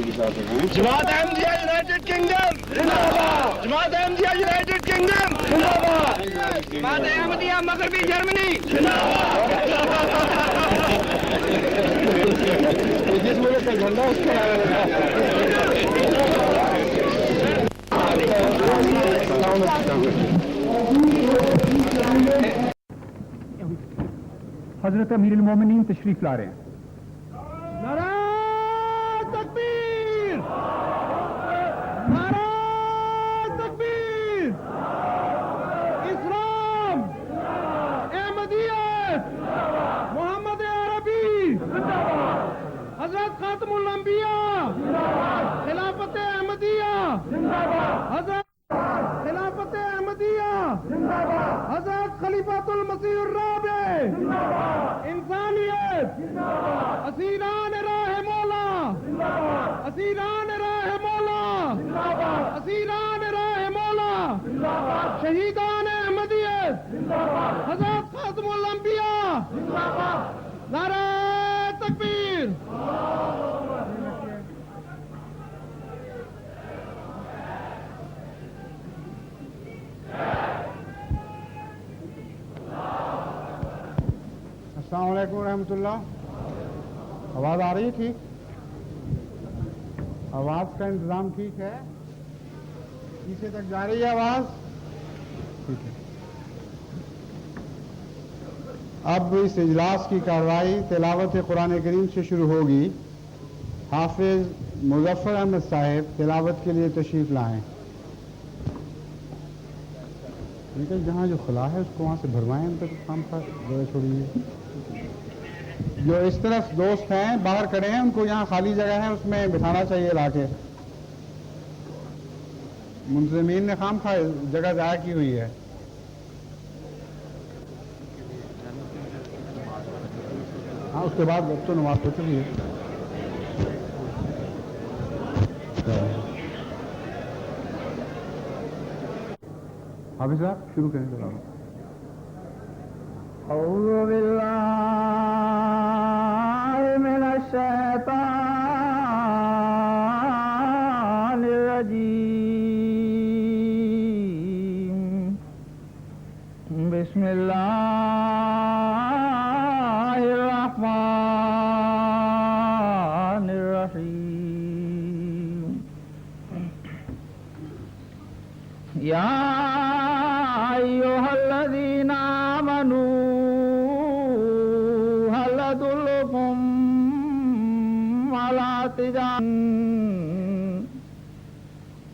جماعت Ahmadiyya United kingdom زندہ باد. جماعت احمدیہ یونائٹڈ کنگڈم زندہ باد. جماعت احمدیہ مغربی جرمنی زندہ باد. جس ملک کا جھنڈا اس کو حضرت امیر المومنین تشریف لا رہے ہیں. نعرہ تکبیر. نعرہ تکبیر. اسلام. احمدیت. محمد عربی. حضرت خاتم الانبیاء. خلافت احمدیہ. حضرت خلافت احمدیہ. حضرت خلیفۃ المسیح الرابع. انسانیت. اسیران راہ مولا. اسیران راہ مولا. اسیران راہ مولا. شہیدان احمدیت. حضرت خاتم الانبیاء. نعرہ تکبیر. السلام علیکم ورحمۃ اللہ. آواز آ رہی ہے ٹھیک؟ آواز کا انتظام ٹھیک ہے؟ پیچھے تک جا رہی ہے آواز؟ ٹھیک ہے. اب اس اجلاس کی کارروائی تلاوت قرآن کریم سے شروع ہوگی. حافظ مظفر احمد صاحب تلاوت کے لیے تشریف لائیں. لیکن جہاں جو خلا ہے اس کو وہاں سے بھروائیں. ان تک کام کا جگہ چھوڑیے. جو اس طرف دوست ہیں باہر کھڑے ہیں ان کو یہاں خالی جگہ ہے اس میں بٹھانا چاہیے لا کے. منتظمین نے خام خواہ جگہ ضائع کی ہوئی ہے. ہاں اس کے بعد اب تو نماز ہو چکی ہے. حافظ صاحب شروع کریں. اعوذ باللہ من الشیطان الرجیم. بسم اللہ الرحمن الرحیم. یا ایھا الذین آمنوا هل ادلکم علی تجارة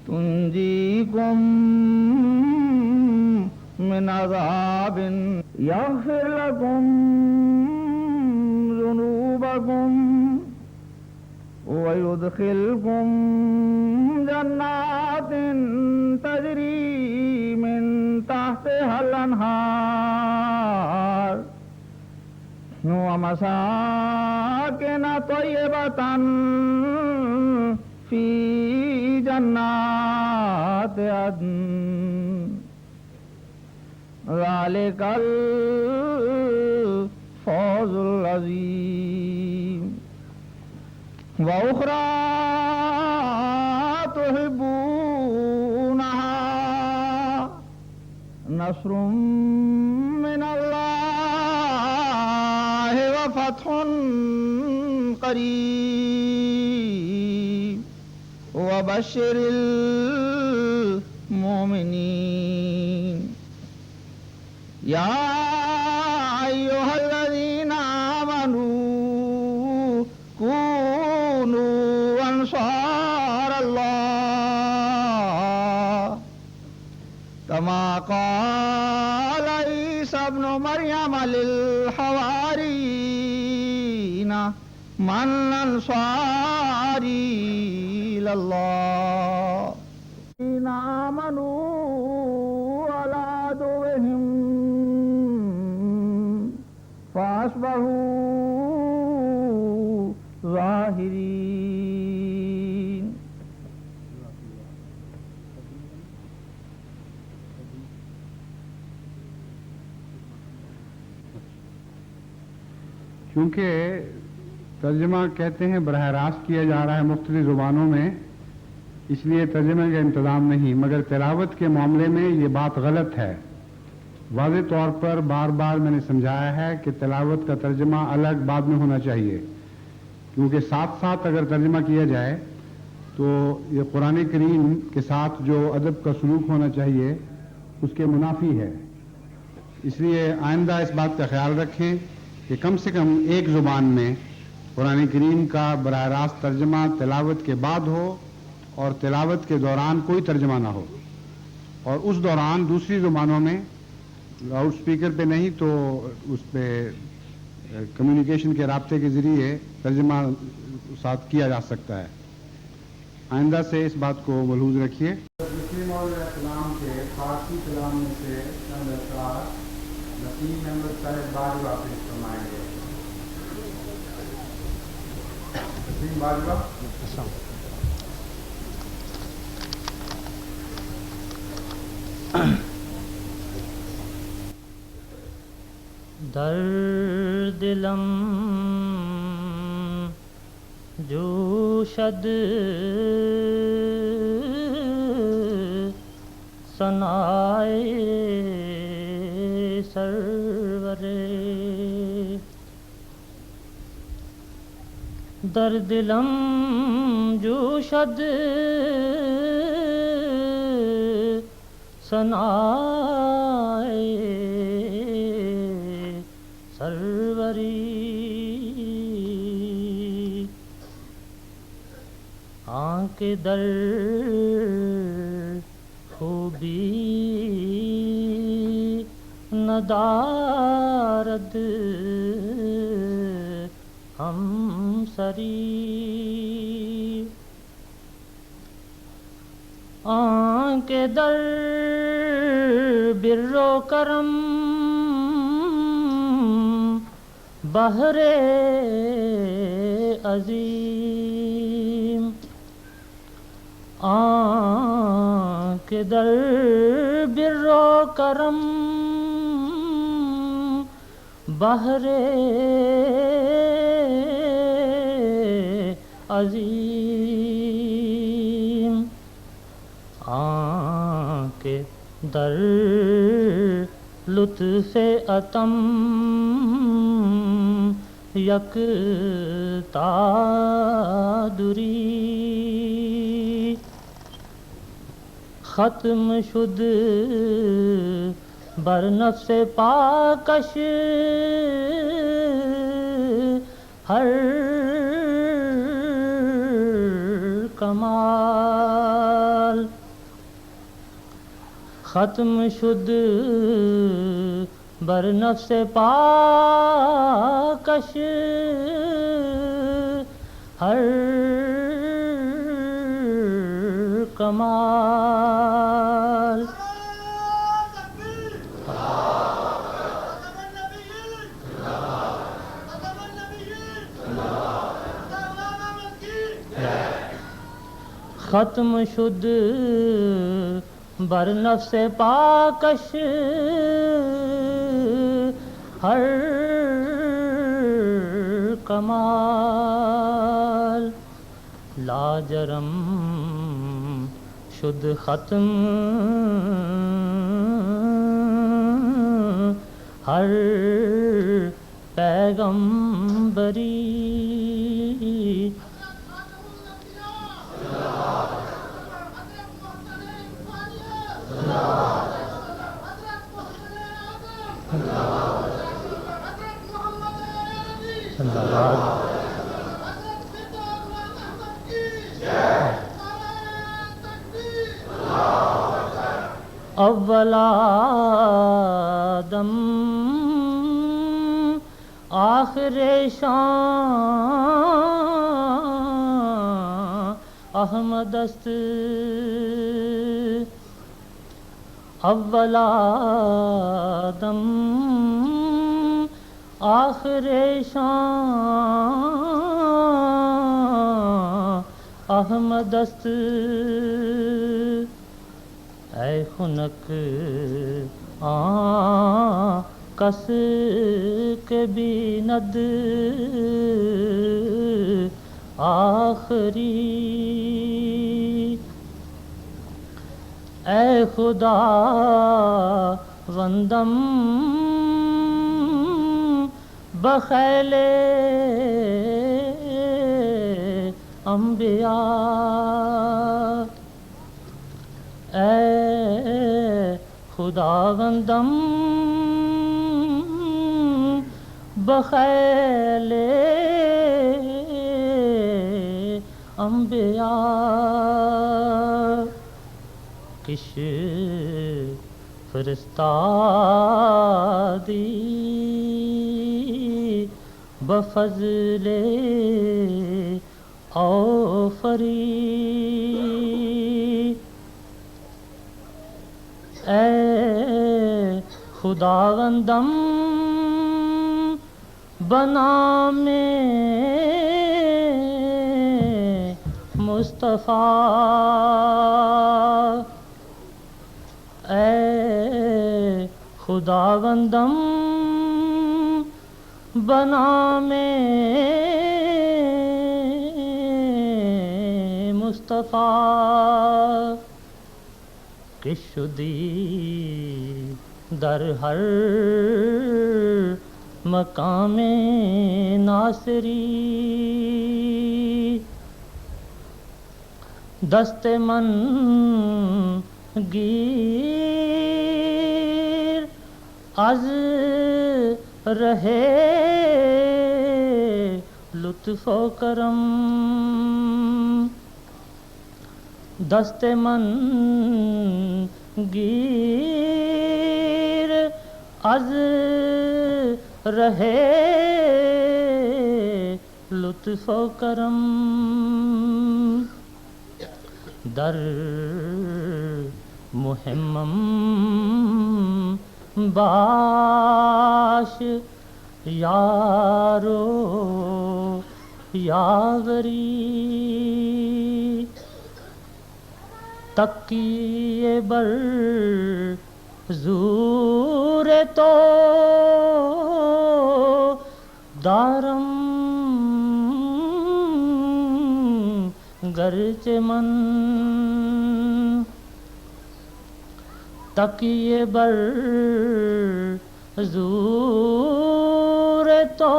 تنجیکم من عذاب یغفر لکم ذنوبکم ويدخلكم جنات تجري من تحتها الأنهار ومساكن طيبة في جنات عدن ذلك الفوز العظيم. وأخرى تحبونها نصر من الله وفتح قريب وبشر المؤمنين. يا أيها الذين آمنوا كونوا أنصار الله كما قال عيسى ابن مريم للحواريين من أنصاري إلى الله الذين آمنوا على عدوهم فأصبحوا ظاهرين. چونکہ ترجمہ کہتے ہیں براہ راست کیا جا رہا ہے مختلف زبانوں میں، اس لیے ترجمے کا انتظام نہیں، مگر تلاوت کے معاملے میں یہ بات غلط ہے۔ واضح طور پر بار بار میں نے سمجھایا ہے کہ تلاوت کا ترجمہ الگ بعد میں ہونا چاہیے، کیونکہ ساتھ ساتھ اگر ترجمہ کیا جائے تو یہ قرآن کریم کے ساتھ جو ادب کا سلوک ہونا چاہیے اس کے منافی ہے۔ اس لیے آئندہ اس بات کا خیال رکھیں کہ کم سے کم ایک زبان میں قرآن کریم کا براہ راست ترجمہ تلاوت کے بعد ہو اور تلاوت کے دوران کوئی ترجمہ نہ ہو، اور اس دوران دوسری زبانوں میں لاؤڈ سپیکر پہ نہیں تو اس پہ کمیونیکیشن کے رابطے کے ذریعے ترجمہ ساتھ کیا جا سکتا ہے۔ آئندہ سے اس بات کو ملحوظ رکھیے۔ مسلم السلام کے فارسی کلام میں سے چند اثرات نسیم احمد صاحب باجوہ پیش فرمائیں گے۔ نسیم باجوہ۔ در دلم جوشد ثنائے سرورے، در دلم جوشد ثنائے سروری، آنکھ در خوبی ندارد ہم سری، آنکھ در بر و کرم بحر عظیم، آنکھ در بر و کرم بحر عظیم، آنکھ در لطف عتم یکتا دوری، ختم شد بر نفس پاکش ہر کمال، ختم شد بر نفس پاکش ہر کمال، ختم شد بر نفس پاکش ہر کمال، لاجرم شد ختم ہر پیغمبری، اول آدم آخر شان احمد است، اول آدم آخر شان احمد است، اے خنک کس کے بیند آخری اے خدا وندم بخیل انبیاء اے خداوندم بخیل انبیاء کش فرستادی بفضل آفری اے خداوندم بنام مصطفیٰ اے خداوندم بنام مصطفیٰ کہ شدی در ہر مقام ناصری دست من گیر از رہے لطف و کرم دست من گیر از رہے لطف و کرم در مہمم باش یارو یاوری تکیے بر زور تو دارم گرچہ من تکیے بر زور تو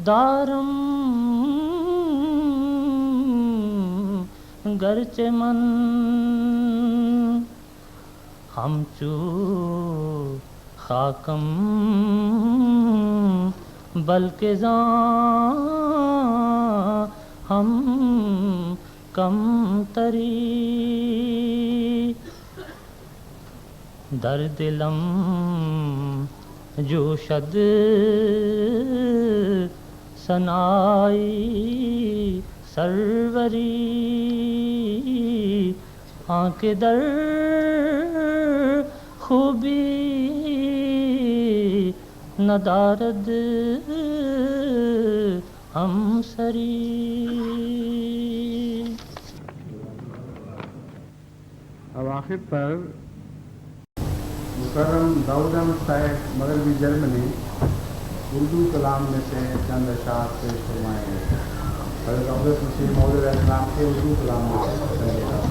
دارم گرچہ من ہم چو خاکم بلکہ زاں ہم کم تری در دلم جوشد سنائی سروری آنکھ در خوبی ندارد ہم سری اب آخر پر مکرم داؤد احمد صاحب مغربی جرمنی اردو کلام میں سے چند اشعار پیش فرمائیں گے. حضرت اقدس مسیح موعود علیہ السلام کے اردو کلام میں سے چند اشعار.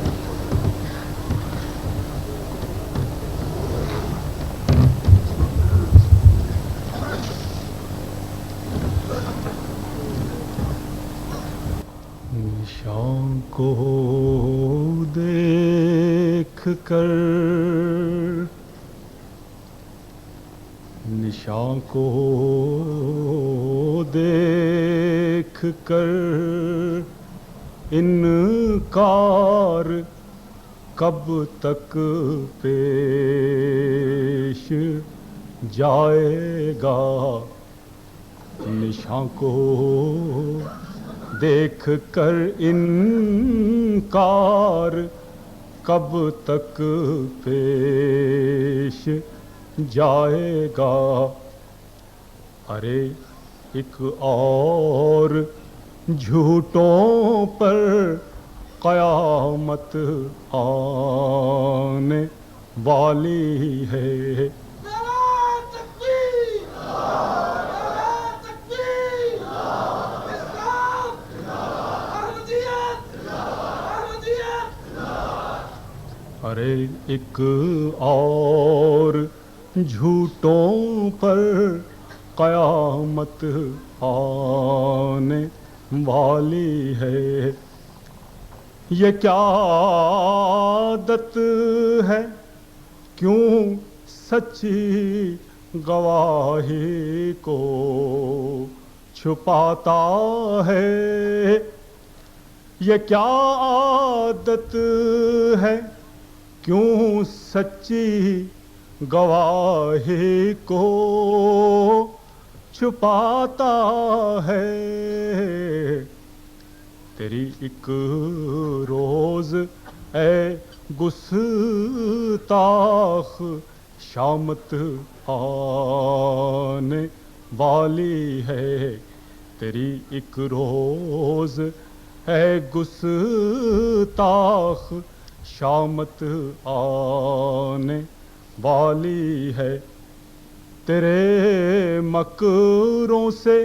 نشان کو دیکھ کر نشان کو دیکھ کر انکار کب تک پیش جائے گا. نشان کو دیکھ کر انکار کب تک پیش جائے گا. ارے ایک اور جھوٹوں پر قیامت آنے والی ہے. ارے ایک اور جھوٹوں پر قیامت آنے والی ہے. یہ کیا عادت ہے کیوں سچی گواہی کو چھپاتا ہے. یہ کیا عادت ہے کیوں سچی گواہی کو چھپاتا ہے. تیری ایک روز اے گستاخ شامت آنے والی ہے. تیری ایک روز اے گستاخ شامت آنے والی ہے. تیرے مکروں سے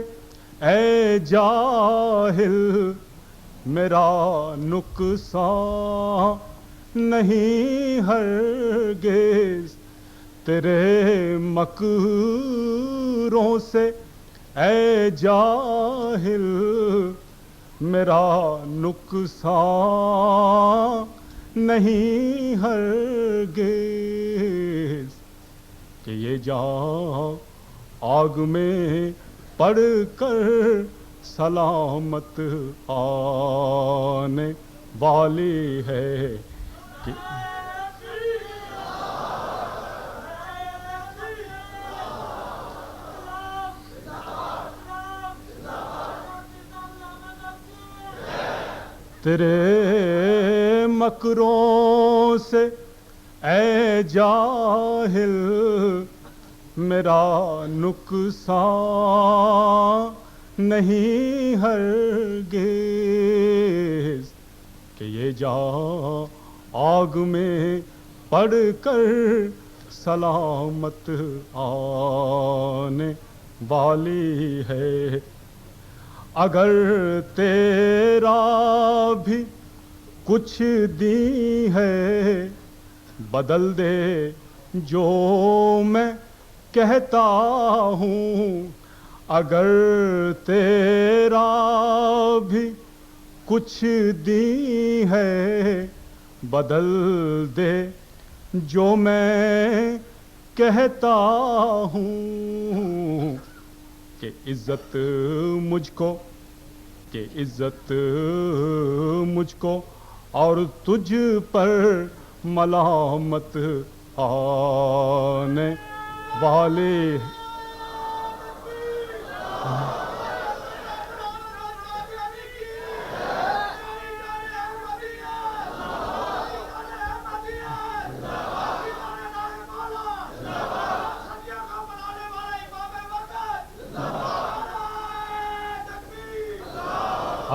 اے جاہل میرا نقصان نہیں ہرگز. تیرے مکروں سے اے جاہل میرا نقصان نہیں ہرگز. کہ یہ جان آگ میں پڑ کر سلامت آنے والی ہے. کہ تیرے مکروں سے اے جاہل میرا نقصان نہیں ہرگز. کہ یہ جان آگ میں پڑ کر سلامت آنے والی ہے. اگر تیرا بھی کچھ دی ہے بدل دے جو میں کہتا ہوں. اگر تیرا بھی کچھ دی ہے بدل دے جو میں کہتا ہوں. کہ عزت مجھ کو کہ عزت مجھ کو اور تجھ پر ملامت آنے والے.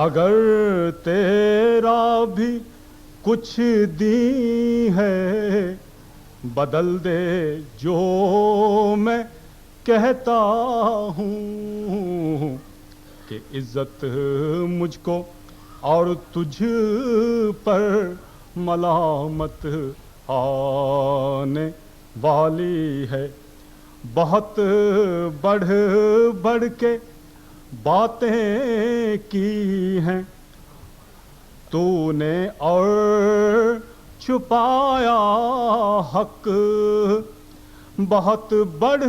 اگر تیرا بھی کچھ دی ہے بدل دے جو میں کہتا ہوں. کہ عزت مجھ کو اور تجھ پر ملامت آنے والی ہے. بہت بڑھ بڑھ کے باتیں کی ہیں تو نے اور چھپایا حق. بہت بڑھ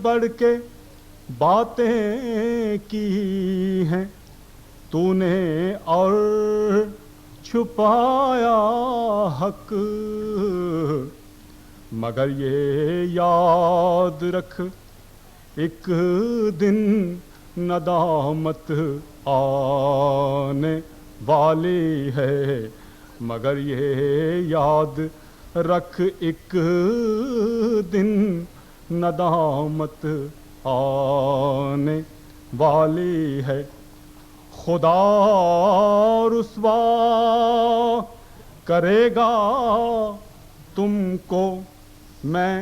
بڑھ کے باتیں کی ہیں تو نے اور چھپایا حق. مگر یہ یاد رکھ ایک دن ندامت آنے والی ہے. مگر یہ یاد رکھ ایک دن ندامت آنے والی ہے. خدا رسوا کرے گا تم کو میں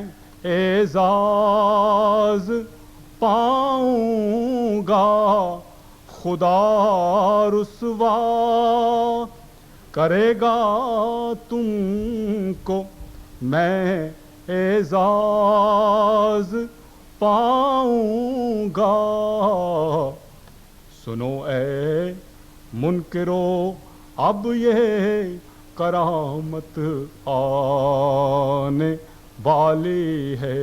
اعزاز پاؤں گا. خدا رسوا کرے گا تم کو میں اعزاز پاؤں گا. سنو اے منکرو اب یہ کرامت آنے والی ہے.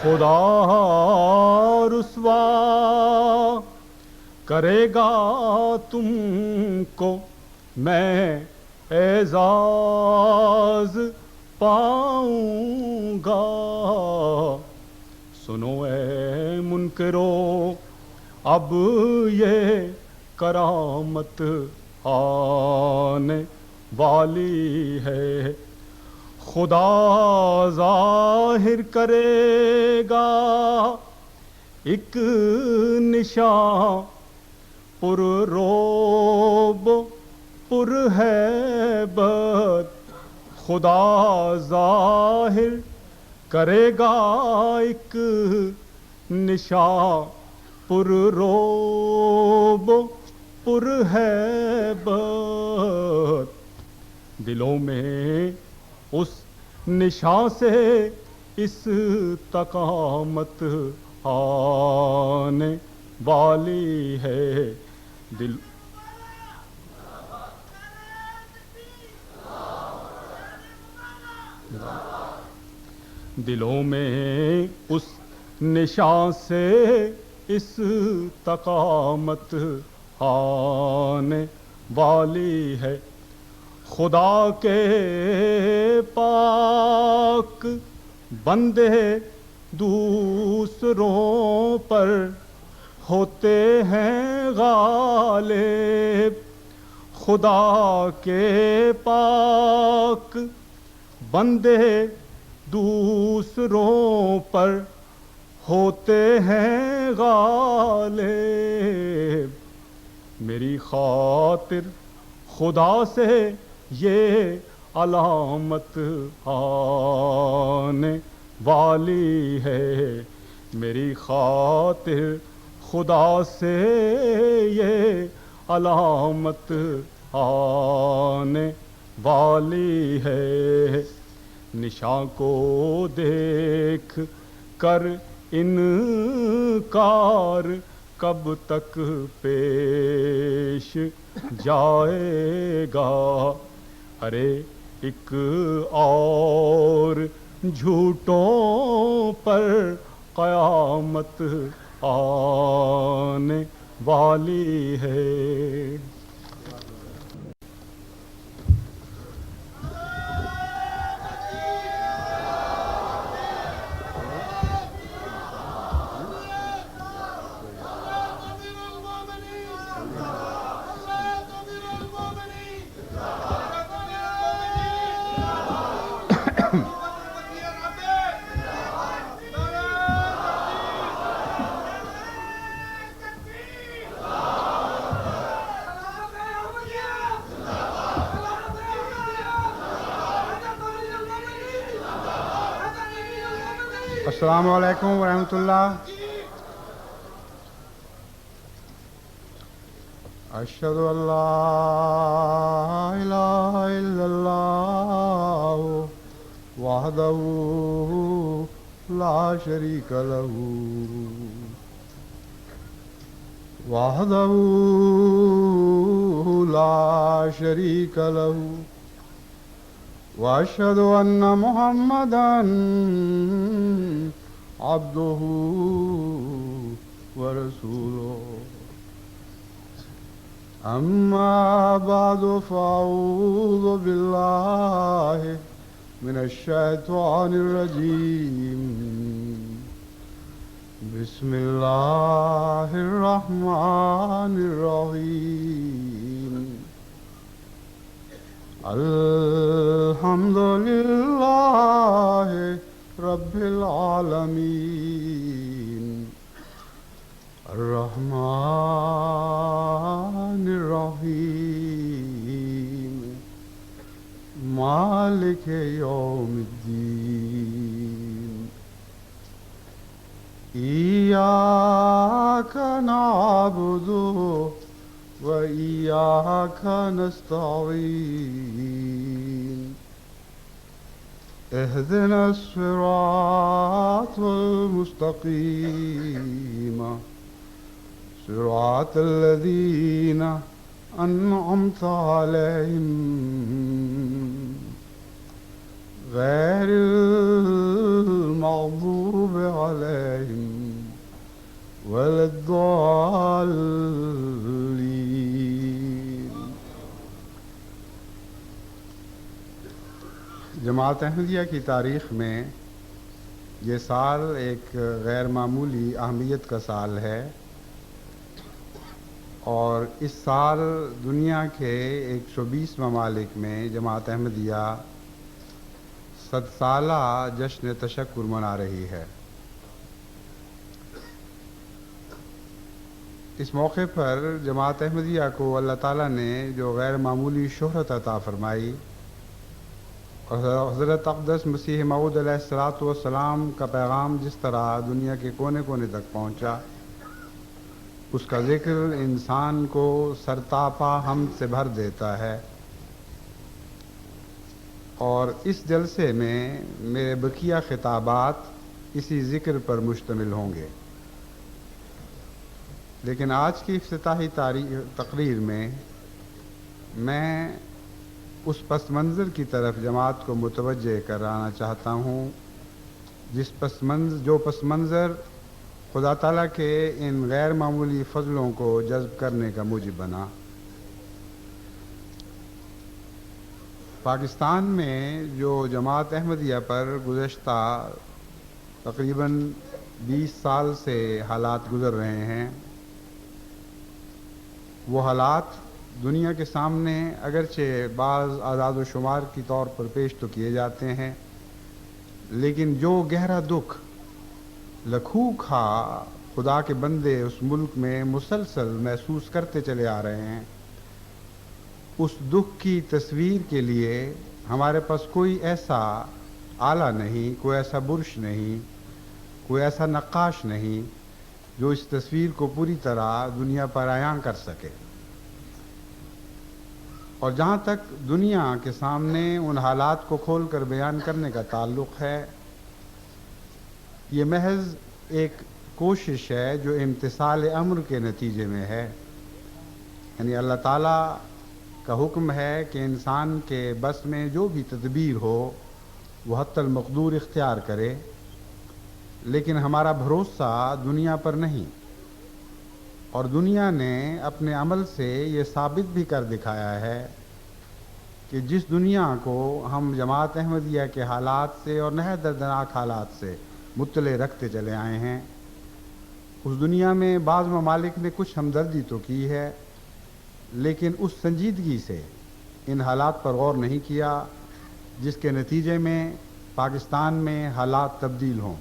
خدا رسوا کرے گا تم کو میں اعزاز پاؤں گا. سنو اے منکرو اب یہ کرامت آنے والی ہے. خدا ظاہر کرے گا ایک نشان پر روب پر ہیبت. خدا ظاہر کرے گا ایک نشان پر روب پر ہیبت. دلوں میں اس نشان سے اس تقامت آنے والی ہے. دلوں میں اس نشان سے اس تقامت آنے والی ہے. خدا کے پاک بندے دوسروں پر ہوتے ہیں غالب. خدا کے پاک بندے دوسروں پر ہوتے ہیں غالب. میری خاطر خدا سے یہ علامت آنے والی ہے. میری خاطر خدا سے یہ علامت آنے والی ہے. نشان کو دیکھ کر انکار کب تک پیش جائے گا. ارے ایک اور جھوٹوں پر قیامت آنے والی ہے. السلام علیکم ورحمۃ اللہ. اشہد ان لا الہ الا اللہ وحدہ لا شریک لہ لا شریک لہ واشهد ان محمدا عبده ورسوله. اما بعد فاعوذ بالله من الشیطان الرجیم. بسم اللہ الرحمن الرحیم. الحمد للہ رب العالمین الرحمن الرحیم إياك نعبد وإياك نستعين اهدنا الصراط المستقيم صراط الذين أنعمت عليهم غير المغضوب عليهم ولا الضالين. جماعت احمدیہ کی تاریخ میں یہ سال ایک غیر معمولی اہمیت کا سال ہے، اور اس سال دنیا کے 120 ممالک میں جماعت احمدیہ 100 سالہ جشن تشکر منا رہی ہے۔ اس موقع پر جماعت احمدیہ کو اللہ تعالیٰ نے جو غیر معمولی شہرت عطا فرمائی، اور حضرت اقدس مسیح موعود علیہ السلام کا پیغام جس طرح دنیا کے کونے کونے تک پہنچا، اس کا ذکر انسان کو سرتاپا حمد سے بھر دیتا ہے۔ اور اس جلسے میں میرے بقیہ خطابات اسی ذکر پر مشتمل ہوں گے، لیکن آج کی افتتاحی تقریر میں اس پس منظر کی طرف جماعت کو متوجہ کرانا چاہتا ہوں جو پس منظر خدا تعالیٰ کے ان غیر معمولی فضلوں کو جذب کرنے کا موجب بنا۔ پاکستان میں جو جماعت احمدیہ پر گزشتہ تقریباً 20 سال سے حالات گزر رہے ہیں، وہ حالات دنیا کے سامنے اگرچہ بعض اعداد و شمار کی طور پر پیش تو کیے جاتے ہیں، لیکن جو گہرا دکھ لکھوں کھا خدا کے بندے اس ملک میں مسلسل محسوس کرتے چلے آ رہے ہیں، اس دکھ کی تصویر کے لیے ہمارے پاس کوئی ایسا آلہ نہیں، کوئی ایسا برش نہیں، کوئی ایسا نقاش نہیں جو اس تصویر کو پوری طرح دنیا پر عیاں کر سکے۔ اور جہاں تک دنیا کے سامنے ان حالات کو کھول کر بیان کرنے کا تعلق ہے، یہ محض ایک کوشش ہے جو امتثال امر کے نتیجے میں ہے، یعنی اللہ تعالیٰ کا حکم ہے کہ انسان کے بس میں جو بھی تدبیر ہو وہ حتی المقدور اختیار کرے، لیکن ہمارا بھروسہ دنیا پر نہیں، اور دنیا نے اپنے عمل سے یہ ثابت بھی کر دکھایا ہے کہ جس دنیا کو ہم جماعت احمدیہ کے حالات سے اور نہایت دردناک حالات سے مطلع رکھتے چلے آئے ہیں، اس دنیا میں بعض ممالک نے کچھ ہمدردی تو کی ہے، لیکن اس سنجیدگی سے ان حالات پر غور نہیں کیا جس کے نتیجے میں پاکستان میں حالات تبدیل ہوں۔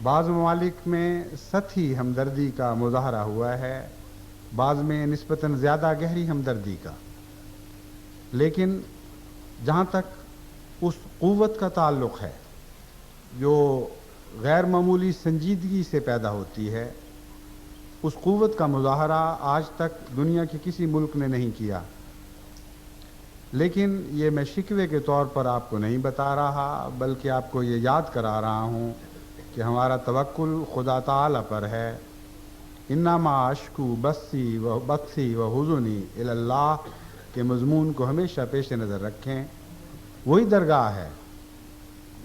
بعض ممالک میں سطحی ہمدردی کا مظاہرہ ہوا ہے، بعض میں نسبتاً زیادہ گہری ہمدردی کا، لیکن جہاں تک اس قوت کا تعلق ہے جو غیر معمولی سنجیدگی سے پیدا ہوتی ہے، اس قوت کا مظاہرہ آج تک دنیا کے کسی ملک نے نہیں کیا۔ لیکن یہ میں شکوے کے طور پر آپ کو نہیں بتا رہا، بلکہ آپ کو یہ یاد کرا رہا ہوں کہ ہمارا توکل خدا تعالی پر ہے۔ انما اشکو بثی و حزنی الی اللہ کے مضمون کو ہمیشہ پیش نظر رکھیں۔ وہی درگاہ ہے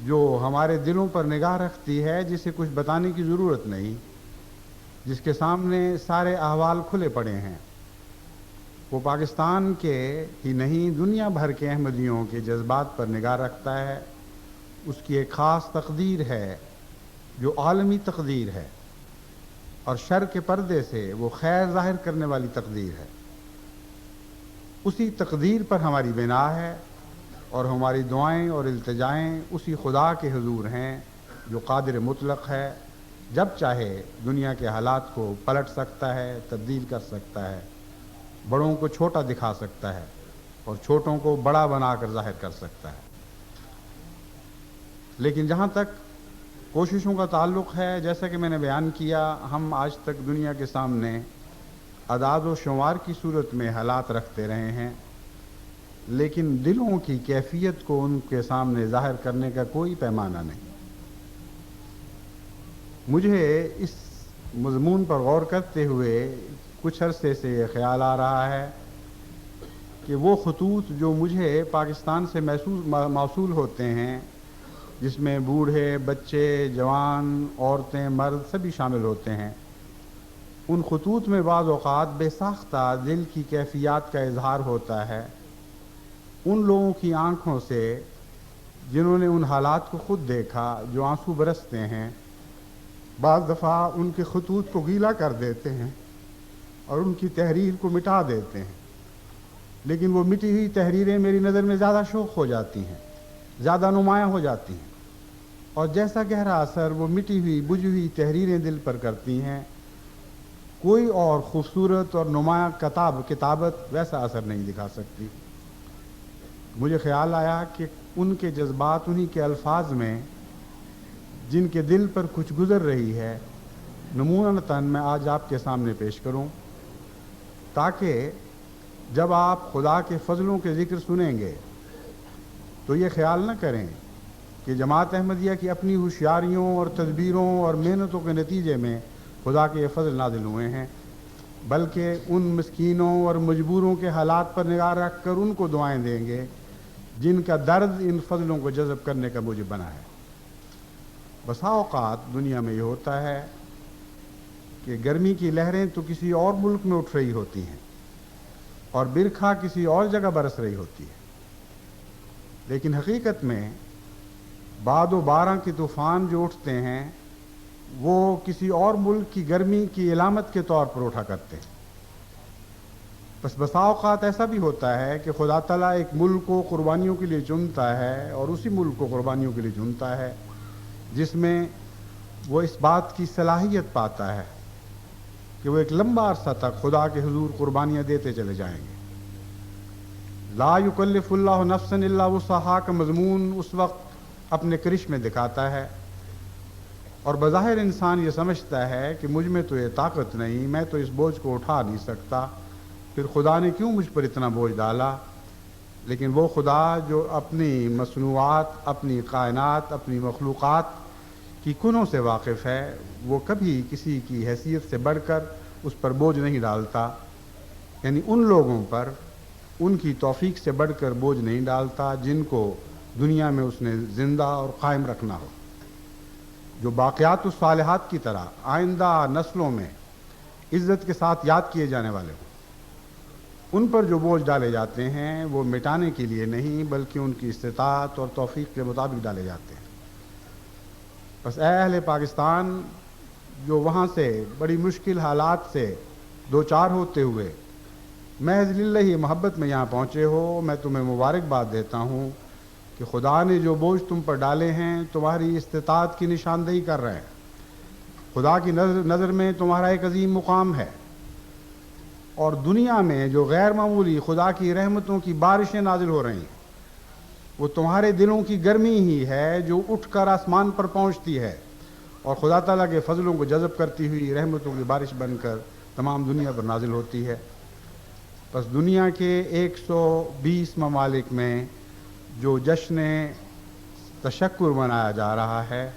جو ہمارے دلوں پر نگاہ رکھتی ہے، جسے کچھ بتانے کی ضرورت نہیں، جس کے سامنے سارے احوال کھلے پڑے ہیں۔ وہ پاکستان کے ہی نہیں، دنیا بھر کے احمدیوں کے جذبات پر نگاہ رکھتا ہے۔ اس کی ایک خاص تقدیر ہے جو عالمی تقدیر ہے، اور شر کے پردے سے وہ خیر ظاہر کرنے والی تقدیر ہے۔ اسی تقدیر پر ہماری بنا ہے، اور ہماری دعائیں اور التجائیں اسی خدا کے حضور ہیں جو قادر مطلق ہے، جب چاہے دنیا کے حالات کو پلٹ سکتا ہے، تبدیل کر سکتا ہے، بڑوں کو چھوٹا دکھا سکتا ہے اور چھوٹوں کو بڑا بنا کر ظاہر کر سکتا ہے۔ لیکن جہاں تک کوششوں کا تعلق ہے، جیسا کہ میں نے بیان کیا، ہم آج تک دنیا کے سامنے اعداد و شمار کی صورت میں حالات رکھتے رہے ہیں، لیکن دلوں کی کیفیت کو ان کے سامنے ظاہر کرنے کا کوئی پیمانہ نہیں۔ مجھے اس مضمون پر غور کرتے ہوئے کچھ عرصے سے یہ خیال آ رہا ہے کہ وہ خطوط جو مجھے پاکستان سے موصول ہوتے ہیں، جس میں بوڑھے، بچے، جوان، عورتیں، مرد سبھی شامل ہوتے ہیں، ان خطوط میں بعض اوقات بے ساختہ دل کی کیفیات کا اظہار ہوتا ہے، ان لوگوں کی آنکھوں سے جنہوں نے ان حالات کو خود دیکھا، جو آنسو برستے ہیں، بعض دفعہ ان کے خطوط کو گیلا کر دیتے ہیں اور ان کی تحریر کو مٹا دیتے ہیں، لیکن وہ مٹی ہوئی تحریریں میری نظر میں زیادہ شوق ہو جاتی ہیں، زیادہ نمایاں ہو جاتی ہیں، اور جیسا گہرا اثر وہ مٹی ہوئی بجھی ہوئی تحریریں دل پر کرتی ہیں، کوئی اور خوبصورت اور نمایاں کتابت ویسا اثر نہیں دکھا سکتی۔ مجھے خیال آیا کہ ان کے جذبات انہی کے الفاظ میں، جن کے دل پر کچھ گزر رہی ہے، نمونتاً میں آج آپ کے سامنے پیش کروں، تاکہ جب آپ خدا کے فضلوں کے ذکر سنیں گے تو یہ خیال نہ کریں کہ جماعت احمدیہ کی اپنی ہوشیاریوں اور تدبیروں اور محنتوں کے نتیجے میں خدا کے یہ فضل نازل ہوئے ہیں، بلکہ ان مسکینوں اور مجبوروں کے حالات پر نگاہ رکھ کر ان کو دعائیں دیں گے جن کا درد ان فضلوں کو جذب کرنے کا موجب بنا ہے۔ بسا اوقات دنیا میں یہ ہوتا ہے کہ گرمی کی لہریں تو کسی اور ملک میں اٹھ رہی ہوتی ہیں اور برکھا کسی اور جگہ برس رہی ہوتی ہے، لیکن حقیقت میں باد و باران کے طوفان جو اٹھتے ہیں وہ کسی اور ملک کی گرمی کی علامت کے طور پر اٹھا کرتے ہیں۔ بس بسا اوقات ایسا بھی ہوتا ہے کہ خدا تعالیٰ ایک ملک کو قربانیوں کے لیے چنتا ہے، اور اسی ملک کو قربانیوں کے لیے چنتا ہے جس میں وہ اس بات کی صلاحیت پاتا ہے کہ وہ ایک لمبا عرصہ تک خدا کے حضور قربانیاں دیتے چلے جائیں گے۔ لا یکلف اللہ نفسا الا وسعہا کا مضمون اس وقت اپنے کرش میں دکھاتا ہے، اور بظاہر انسان یہ سمجھتا ہے کہ مجھ میں تو یہ طاقت نہیں، میں تو اس بوجھ کو اٹھا نہیں سکتا، پھر خدا نے کیوں مجھ پر اتنا بوجھ ڈالا؟ لیکن وہ خدا جو اپنی مصنوعات، اپنی کائنات، اپنی مخلوقات کی کنوں سے واقف ہے، وہ کبھی کسی کی حیثیت سے بڑھ کر اس پر بوجھ نہیں ڈالتا، یعنی ان لوگوں پر ان کی توفیق سے بڑھ کر بوجھ نہیں ڈالتا جن کو دنیا میں اس نے زندہ اور قائم رکھنا ہو، جو باقیات الصالحات کی طرح آئندہ نسلوں میں عزت کے ساتھ یاد کیے جانے والے ہوں۔ ان پر جو بوجھ ڈالے جاتے ہیں وہ مٹانے کے لیے نہیں، بلکہ ان کی استطاعت اور توفیق کے مطابق ڈالے جاتے ہیں۔ بس اے اہل پاکستان، جو وہاں سے بڑی مشکل حالات سے دوچار ہوتے ہوئے محض للہ محبت میں یہاں پہنچے ہو، میں تمہیں مبارکباد دیتا ہوں کہ خدا نے جو بوجھ تم پر ڈالے ہیں تمہاری استطاعت کی نشاندہی کر رہے ہیں۔ خدا کی نظر میں تمہارا ایک عظیم مقام ہے، اور دنیا میں جو غیر معمولی خدا کی رحمتوں کی بارشیں نازل ہو رہی ہیں وہ تمہارے دلوں کی گرمی ہی ہے جو اٹھ کر آسمان پر پہنچتی ہے اور خدا تعالیٰ کے فضلوں کو جذب کرتی ہوئی رحمتوں کی بارش بن کر تمام دنیا پر نازل ہوتی ہے۔ بس دنیا کے 120 ممالک میں جو جشن تشکر منایا جا رہا ہے،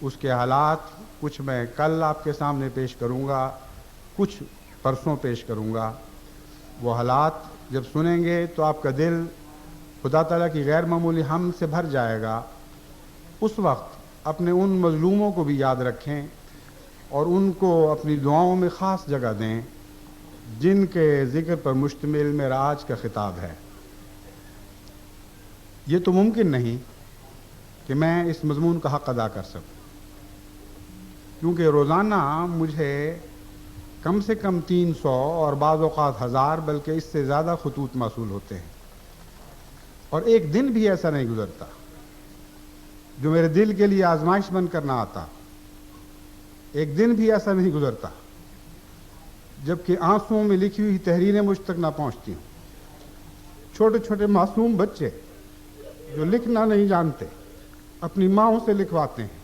اس کے حالات کچھ میں کل آپ کے سامنے پیش کروں گا، کچھ پرسوں پیش کروں گا۔ وہ حالات جب سنیں گے تو آپ کا دل خدا تعالیٰ کی غیر معمولی حمد سے بھر جائے گا۔ اس وقت اپنے ان مظلوموں کو بھی یاد رکھیں اور ان کو اپنی دعاؤں میں خاص جگہ دیں جن کے ذکر پر مشتمل معراج کا خطاب ہے۔ یہ تو ممکن نہیں کہ میں اس مضمون کا حق ادا کر سکوں، کیونکہ روزانہ مجھے کم سے کم 300 اور بعض اوقات 1000 بلکہ اس سے زیادہ خطوط موصول ہوتے ہیں، اور ایک دن بھی ایسا نہیں گزرتا جو میرے دل کے لیے آزمائش بن کر نہ آتا، ایک دن بھی ایسا نہیں گزرتا جبکہ آنسوؤں میں لکھی ہوئی تحریریں مجھ تک نہ پہنچتی ہوں۔ چھوٹے چھوٹے معصوم بچے جو لکھنا نہیں جانتے اپنی ماؤں سے لکھواتے ہیں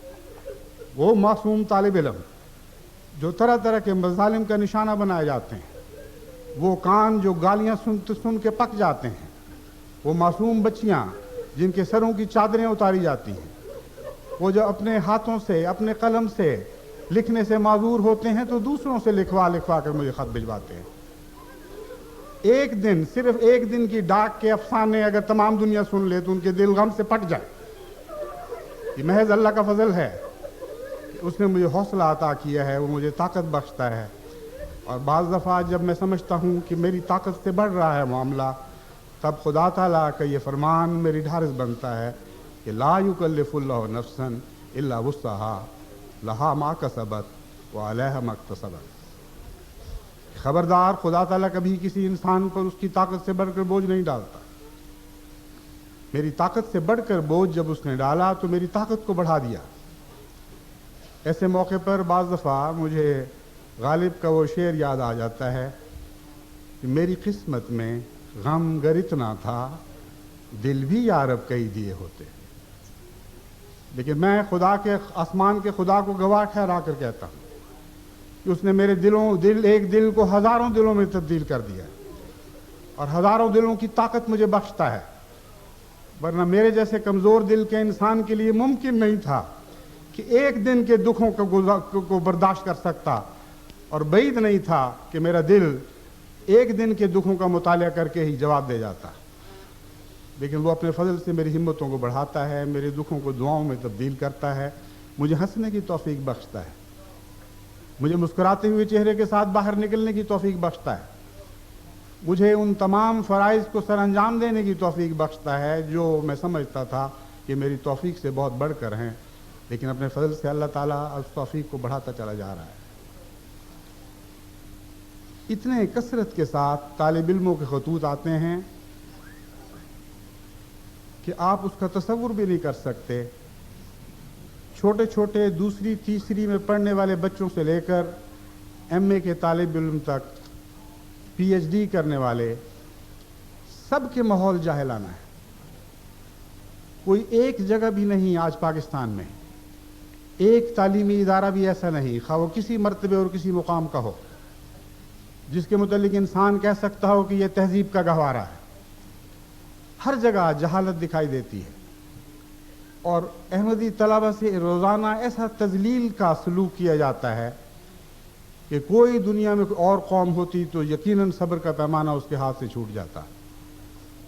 وہ معصوم طالب علم جو طرح طرح کے مظالم کا نشانہ بنائے جاتے ہیں، وہ کان جو گالیاں سن کے پک جاتے ہیں، وہ معصوم بچیاں جن کے سروں کی چادریں اتاری جاتی ہیں، وہ جو اپنے ہاتھوں سے اپنے قلم سے لکھنے سے معذور ہوتے ہیں تو دوسروں سے لکھوا کر مجھے خط بھجواتے ہیں۔ ایک دن، صرف ایک دن کی ڈاک کے افسانے اگر تمام دنیا سن لے تو ان کے دل غم سے پھٹ جائے۔ یہ محض اللہ کا فضل ہے کہ اس نے مجھے حوصلہ عطا کیا ہے، وہ مجھے طاقت بخشتا ہے، اور بعض دفعہ جب میں سمجھتا ہوں کہ میری طاقت سے بڑھ رہا ہے معاملہ، تب خدا تعالیٰ کا یہ فرمان میری ڈھارس بنتا ہے کہ لا یکلف اللہ نفسا الا وسعها لہا ما کسبت وعلیہا ما اکتسبت۔ خبردار، خدا تعالیٰ کبھی کسی انسان پر اس کی طاقت سے بڑھ کر بوجھ نہیں ڈالتا۔ میری طاقت سے بڑھ کر بوجھ جب اس نے ڈالا تو میری طاقت کو بڑھا دیا۔ ایسے موقع پر بعض دفعہ مجھے غالب کا وہ شعر یاد آ جاتا ہے کہ میری قسمت میں غم گر اتنا تھا، دل بھی یارب کئی دیے ہوتے، لیکن میں خدا کے، آسمان کے خدا کو گواہ ٹھہرا کر کہتا ہوں کہ اس نے میرے ایک دل کو ہزاروں دلوں میں تبدیل کر دیا، اور ہزاروں دلوں کی طاقت مجھے بخشتا ہے، ورنہ میرے جیسے کمزور دل کے انسان کے لیے ممکن نہیں تھا کہ ایک دن کے دکھوں کو برداشت کر سکتا، اور بعید نہیں تھا کہ میرا دل ایک دن کے دکھوں کا مطالعہ کر کے ہی جواب دے جاتا۔ لیکن وہ اپنے فضل سے میری ہمتوں کو بڑھاتا ہے، میرے دکھوں کو دعاؤں میں تبدیل کرتا ہے، مجھے ہنسنے کی توفیق بخشتا ہے، مجھے مسکراتے ہوئے چہرے کے ساتھ باہر نکلنے کی توفیق بخشتا ہے، مجھے ان تمام فرائض کو سر انجام دینے کی توفیق بخشتا ہے جو میں سمجھتا تھا کہ میری توفیق سے بہت بڑھ کر ہیں، لیکن اپنے فضل سے اللہ تعالیٰ اس توفیق کو بڑھاتا چلا جا رہا ہے۔ اتنے کثرت کے ساتھ طالب علموں کے خطوط آتے ہیں کہ آپ اس کا تصور بھی نہیں کر سکتے۔ چھوٹے چھوٹے دوسری تیسری میں پڑھنے والے بچوں سے لے کر ایم اے کے طالب علم تک، پی ایچ ڈی کرنے والے، سب کے ماحول جاہلانہ ہے۔ کوئی ایک جگہ بھی نہیں آج پاکستان میں، ایک تعلیمی ادارہ بھی ایسا نہیں، خواہ وہ کسی مرتبے اور کسی مقام کا ہو، جس کے متعلق انسان کہہ سکتا ہو کہ یہ تہذیب کا گہوارہ ہے۔ ہر جگہ جہالت دکھائی دیتی ہے، اور احمدی طلبہ سے روزانہ ایسا تذلیل کا سلوک کیا جاتا ہے کہ کوئی دنیا میں اور قوم ہوتی تو یقیناً صبر کا پیمانہ اس کے ہاتھ سے چھوٹ جاتا۔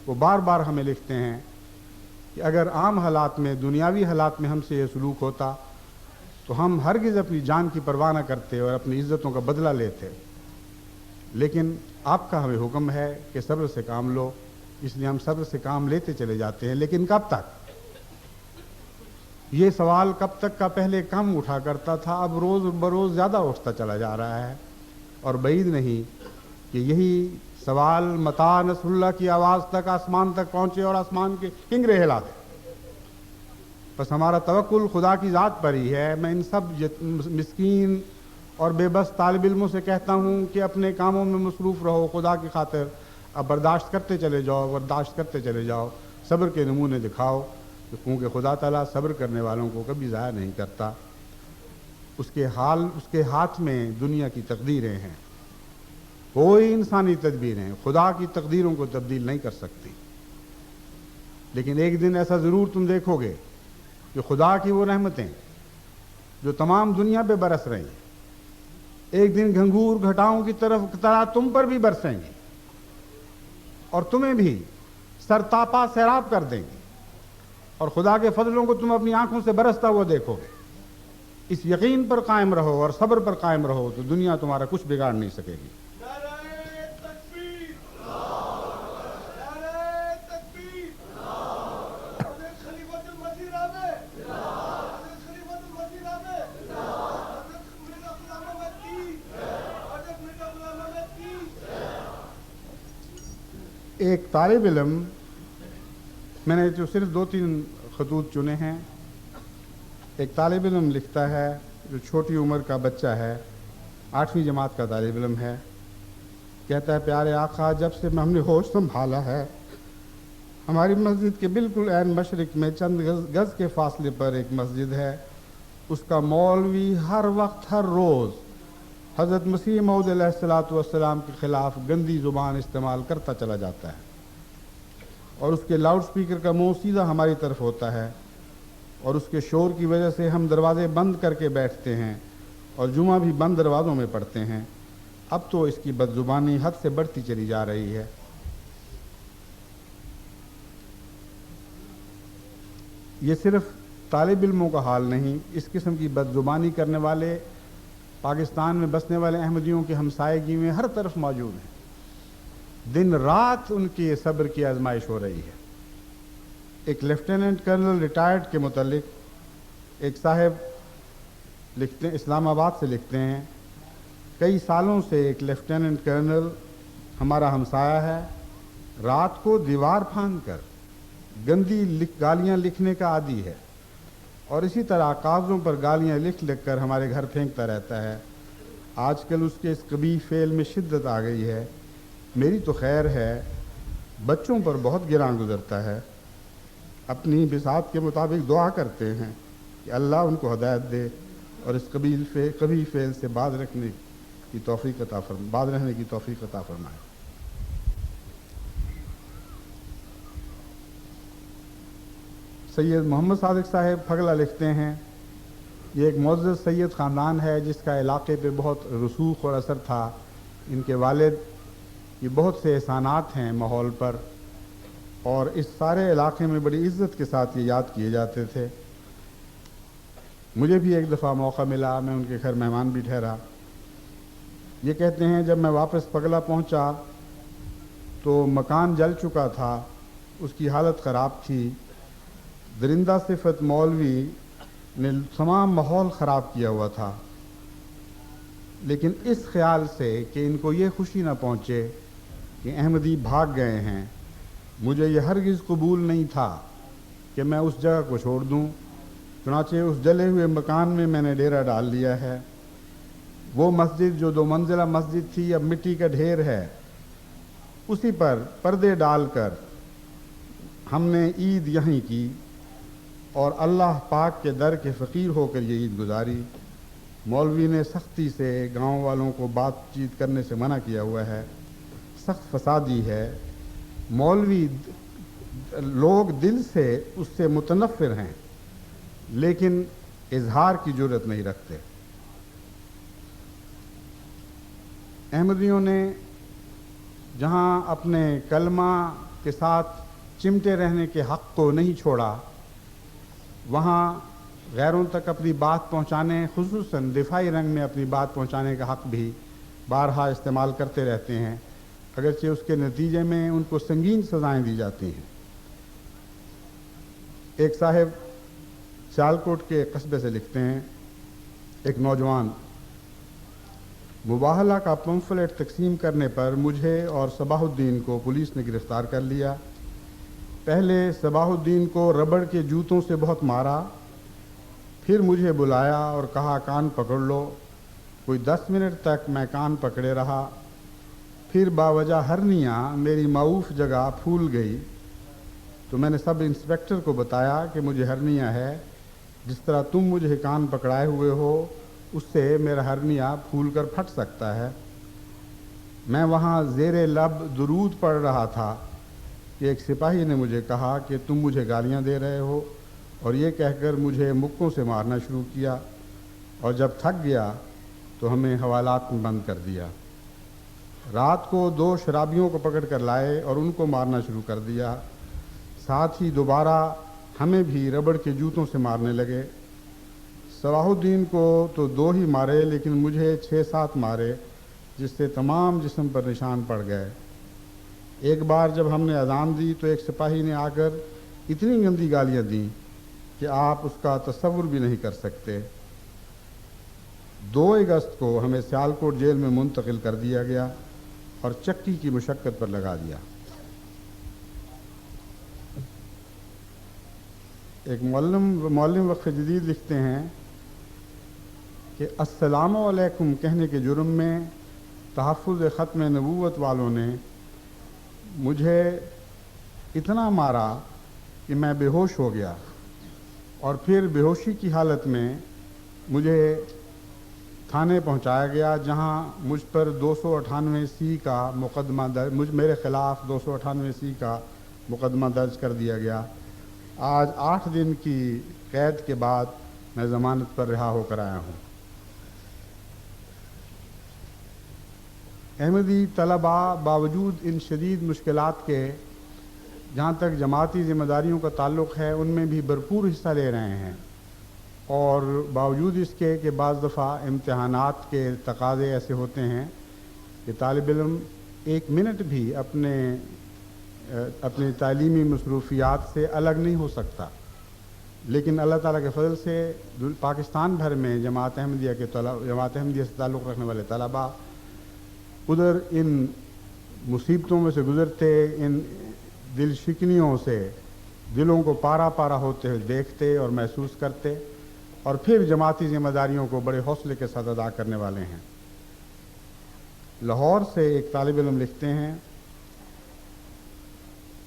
وہ بار بار ہمیں لکھتے ہیں کہ اگر عام حالات میں، دنیاوی حالات میں ہم سے یہ سلوک ہوتا تو ہم ہرگز اپنی جان کی پرواہ نہ کرتے اور اپنی عزتوں کا بدلہ لیتے، لیکن آپ کا ہمیں حکم ہے کہ صبر سے کام لو، اس لیے ہم صبر سے کام لیتے چلے جاتے ہیں۔ لیکن کب تک؟ یہ سوال کب تک کا پہلے کم اٹھا کرتا تھا، اب روز بروز زیادہ اٹھتا چلا جا رہا ہے، اور بعید نہیں کہ یہی سوال متا نصر اللہ کی آواز تک آسمان تک پہنچے اور آسمان کے کنگرے ہلا دے۔ بس ہمارا توکل خدا کی ذات پر ہی ہے۔ میں ان سب مسکین اور بے بس طالب علموں سے کہتا ہوں کہ اپنے کاموں میں مصروف رہو، خدا کی خاطر اب برداشت کرتے چلے جاؤ، صبر کے نمونے دکھاؤ، کیونکہ خدا تعالیٰ صبر کرنے والوں کو کبھی ضائع نہیں کرتا۔ اس کے ہاتھ میں دنیا کی تقدیریں ہیں، کوئی انسانی تدبیریں خدا کی تقدیروں کو تبدیل نہیں کر سکتی۔ لیکن ایک دن ایسا ضرور تم دیکھو گے کہ خدا کی وہ رحمتیں جو تمام دنیا پہ برس رہی ہیں، ایک دن گھنگور گھٹاؤں کی طرح تم پر بھی برسیں گی اور تمہیں بھی سرتاپا سیراب کر دیں گی، اور خدا کے فضلوں کو تم اپنی آنکھوں سے برستا ہوا دیکھو گے۔ اس یقین پر قائم رہو اور صبر پر قائم رہو تو دنیا تمہارا کچھ بگاڑ نہیں سکے گی۔ ایک طالب علم، میں نے جو صرف 2-3 خطوط چنے ہیں، ایک طالب علم لکھتا ہے جو چھوٹی عمر کا بچہ ہے، 8ویں جماعت کا طالب علم ہے، کہتا ہے پیارے آقا، جب سے ہم نے ہوش سنبھالا ہے، ہماری مسجد کے بالکل عین مشرق میں چند گز کے فاصلے پر ایک مسجد ہے، اس کا مولوی ہر وقت ہر روز حضرت مسیح موعود علیہ الصلوۃ والسلام کے خلاف گندی زبان استعمال کرتا چلا جاتا ہے، اور اس کے لاؤڈ سپیکر کا منہ سیدھا ہماری طرف ہوتا ہے، اور اس کے شور کی وجہ سے ہم دروازے بند کر کے بیٹھتے ہیں اور جمعہ بھی بند دروازوں میں پڑھتے ہیں۔ اب تو اس کی بد زبانی حد سے بڑھتی چلی جا رہی ہے۔ یہ صرف طالب علموں کا حال نہیں، اس قسم کی بد زبانی کرنے والے پاکستان میں بسنے والے احمدیوں کی ہمسائیگی میں ہر طرف موجود ہیں۔ دن رات ان کی صبر کی آزمائش ہو رہی ہے۔ ایک لیفٹیننٹ کرنل ریٹائرڈ کے متعلق ایک صاحب لکھتے ہیں، اسلام آباد سے لکھتے ہیں، کئی سالوں سے ایک لیفٹیننٹ کرنل ہمارا ہمسایہ ہے، رات کو دیوار پھاند کر گندی گالیاں لکھنے کا عادی ہے، اور اسی طرح کاغذوں پر گالیاں لکھ لکھ کر ہمارے گھر پھینکتا رہتا ہے۔ آج کل اس کے اس قبیح فعل میں شدت آ گئی ہے۔ میری تو خیر ہے، بچوں پر بہت گراں گزرتا ہے۔ اپنی بساط کے مطابق دعا کرتے ہیں کہ اللہ ان کو ہدایت دے اور اس قبیح فعل سے باز رہنے کی توفیق عطا فرمائے۔ سید محمد صادق صاحب پھگلا لکھتے ہیں، یہ ایک معزز سید خاندان ہے جس کا علاقے پہ بہت رسوخ اور اثر تھا۔ ان کے والد کی بہت سے احسانات ہیں ماحول پر، اور اس سارے علاقے میں بڑی عزت کے ساتھ یہ یاد کیے جاتے تھے۔ مجھے بھی ایک دفعہ موقع ملا، میں ان کے گھر مہمان بھی ٹھہرا۔ یہ کہتے ہیں جب میں واپس پگلا پہنچا تو مکان جل چکا تھا، اس کی حالت خراب تھی۔ درندہ صفت مولوی نے تمام ماحول خراب کیا ہوا تھا، لیکن اس خیال سے کہ ان کو یہ خوشی نہ پہنچے کہ احمدی بھاگ گئے ہیں، مجھے یہ ہرگز قبول نہیں تھا کہ میں اس جگہ کو چھوڑ دوں۔ چنانچہ اس جلے ہوئے مکان میں میں نے ڈیرا ڈال لیا ہے۔ وہ مسجد جو 2 منزلہ مسجد تھی اب مٹی کا ڈھیر ہے، اسی پر پردے ڈال کر ہم نے عید یہیں کی، اور اللہ پاک کے در کے فقیر ہو کر یہ عید گزاری۔ مولوی نے سختی سے گاؤں والوں کو بات چیت کرنے سے منع کیا ہوا ہے، سخت فسادی ہے۔ مولوی لوگ دل سے اس سے متنفر ہیں، لیکن اظہار کی جرت نہیں رکھتے۔ احمدیوں نے جہاں اپنے کلمہ کے ساتھ چمٹے رہنے کے حق کو نہیں چھوڑا، وہاں غیروں تک اپنی بات پہنچانے، خصوصاً دفاعی رنگ میں اپنی بات پہنچانے کا حق بھی بارہا استعمال کرتے رہتے ہیں، اگرچہ اس کے نتیجے میں ان کو سنگین سزائیں دی جاتی ہیں۔ ایک صاحب سیالکوٹ کے قصبے سے لکھتے ہیں، ایک نوجوان، مباہلہ کا پمفلٹ تقسیم کرنے پر مجھے اور صباح الدین کو پولیس نے گرفتار کر لیا۔ پہلے صباح الدین کو ربڑ کے جوتوں سے بہت مارا، پھر مجھے بلایا اور کہا کان پکڑ لو۔ کوئی 10 منٹ تک میں کان پکڑے رہا، پھر باوجہ ہرنیاں میری معروف جگہ پھول گئی تو میں نے سب انسپیکٹر کو بتایا کہ مجھے ہرنیاں ہے، جس طرح تم مجھے کان پکڑائے ہوئے ہو اس سے میرا ہرنیاں پھول کر پھٹ سکتا ہے۔ میں وہاں زیر لب درود پڑھ رہا تھا کہ ایک سپاہی نے مجھے کہا کہ تم مجھے گالیاں دے رہے ہو، اور یہ کہہ کر مجھے مکوں سے مارنا شروع کیا، اور جب تھک گیا تو ہمیں حوالات میں بند کر دیا۔ رات کو 2 شرابیوں کو پکڑ کر لائے اور ان کو مارنا شروع کر دیا، ساتھ ہی دوبارہ ہمیں بھی ربڑ کے جوتوں سے مارنے لگے۔ صلاح الدین کو تو 2 ہی مارے، لیکن مجھے 6-7 مارے، جس سے تمام جسم پر نشان پڑ گئے۔ ایک بار جب ہم نے اذان دی تو ایک سپاہی نے آ کر اتنی گندی گالیاں دیں کہ آپ اس کا تصور بھی نہیں کر سکتے۔ 2 اگست کو ہمیں سیالکوٹ جیل میں منتقل کر دیا گیا اور چکی کی مشقت پر لگا دیا۔ ایک معلم وقف جدید لکھتے ہیں کہ السلام علیکم کہنے کے جرم میں تحفظ ختم نبوت والوں نے مجھے اتنا مارا کہ میں بے ہوش ہو گیا، اور پھر بے ہوشی کی حالت میں مجھے تھانے پہنچایا گیا جہاں مجھ پر 298C کا مقدمہ درج میرے خلاف 298C کا مقدمہ درج کر دیا گیا۔ آج 8 دن کی قید کے بعد میں ضمانت پر رہا ہو کر آیا ہوں۔ احمدی طلباء باوجود ان شدید مشکلات کے جہاں تک جماعتی ذمہ داریوں کا تعلق ہے ان میں بھی بھرپور حصہ لے رہے ہیں، اور باوجود اس کے کہ بعض دفعہ امتحانات کے تقاضے ایسے ہوتے ہیں کہ طالب علم 1 منٹ بھی اپنی تعلیمی مصروفیات سے الگ نہیں ہو سکتا، لیکن اللہ تعالیٰ کے فضل سے پاکستان بھر میں جماعت احمدیہ سے تعلق رکھنے والے طلباء ادھر ان مصیبتوں میں سے گزرتے، ان دل شکنیوں سے دلوں کو پارا پارا ہوتے ہوئے دیکھتے اور محسوس کرتے، اور پھر جماعتی ذمہ داریوں کو بڑے حوصلے کے ساتھ ادا کرنے والے ہیں۔ لاہور سے ایک طالب علم لکھتے ہیں،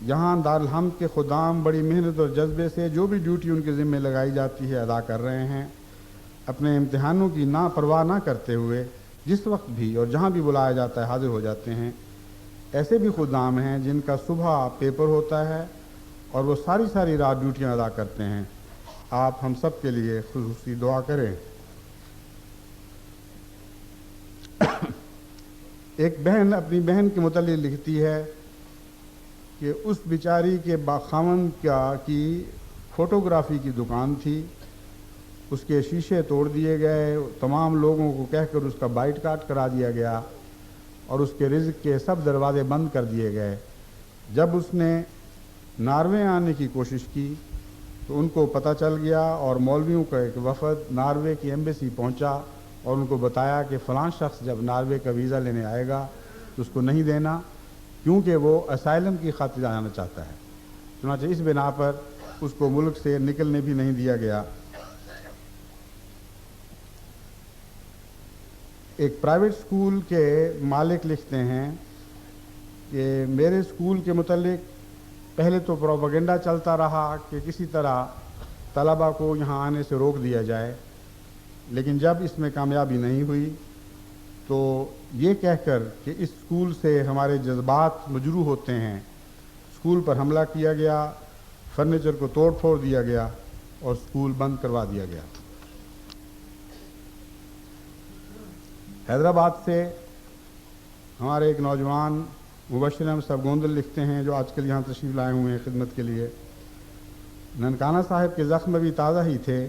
جہاں دارالحمد کے خدام بڑی محنت اور جذبے سے جو بھی ڈیوٹی ان کے ذمہ لگائی جاتی ہے ادا کر رہے ہیں، اپنے امتحانوں کی پرواہ نہ کرتے ہوئے جس وقت بھی اور جہاں بھی بلایا جاتا ہے حاضر ہو جاتے ہیں۔ ایسے بھی خدام ہیں جن کا صبح پیپر ہوتا ہے اور وہ ساری رات ڈیوٹیاں ادا کرتے ہیں۔ آپ ہم سب کے لیے خصوصی دعا کریں۔ ایک بہن اپنی بہن کے متعلق لکھتی ہے کہ اس بیچاری کے خاوند کی فوٹوگرافی کی دکان تھی، اس کے شیشے توڑ دیے گئے، تمام لوگوں کو کہہ کر اس کا بائٹ کاٹ کرا دیا گیا اور اس کے رزق کے سب دروازے بند کر دیے گئے۔ جب اس نے ناروے آنے کی کوشش کی تو ان کو پتہ چل گیا اور مولویوں کا ایک وفد ناروے کی ایمبیسی پہنچا اور ان کو بتایا کہ فلاں شخص جب ناروے کا ویزا لینے آئے گا تو اس کو نہیں دینا، کیونکہ وہ اسائلم کی خاطر جانا چاہتا ہے۔ چنانچہ اس بنا پر اس کو ملک سے نکلنے بھی نہیں دیا گیا۔ ایک پرائیویٹ سکول کے مالک لکھتے ہیں کہ میرے سکول کے متعلق پہلے تو پروپیگنڈا چلتا رہا کہ کسی طرح طلباء کو یہاں آنے سے روک دیا جائے، لیکن جب اس میں کامیابی نہیں ہوئی تو یہ کہہ کر کہ اس سکول سے ہمارے جذبات مجروح ہوتے ہیں، سکول پر حملہ کیا گیا، فرنیچر کو توڑ پھوڑ دیا گیا اور سکول بند کروا دیا گیا۔ حیدرآباد سے ہمارے ایک نوجوان مبشر احمد صاحب گوندل لکھتے ہیں، جو آج کل یہاں تشریف لائے ہوئے ہیں خدمت کے لیے۔ ننکانہ صاحب کے زخم بھی تازہ ہی تھے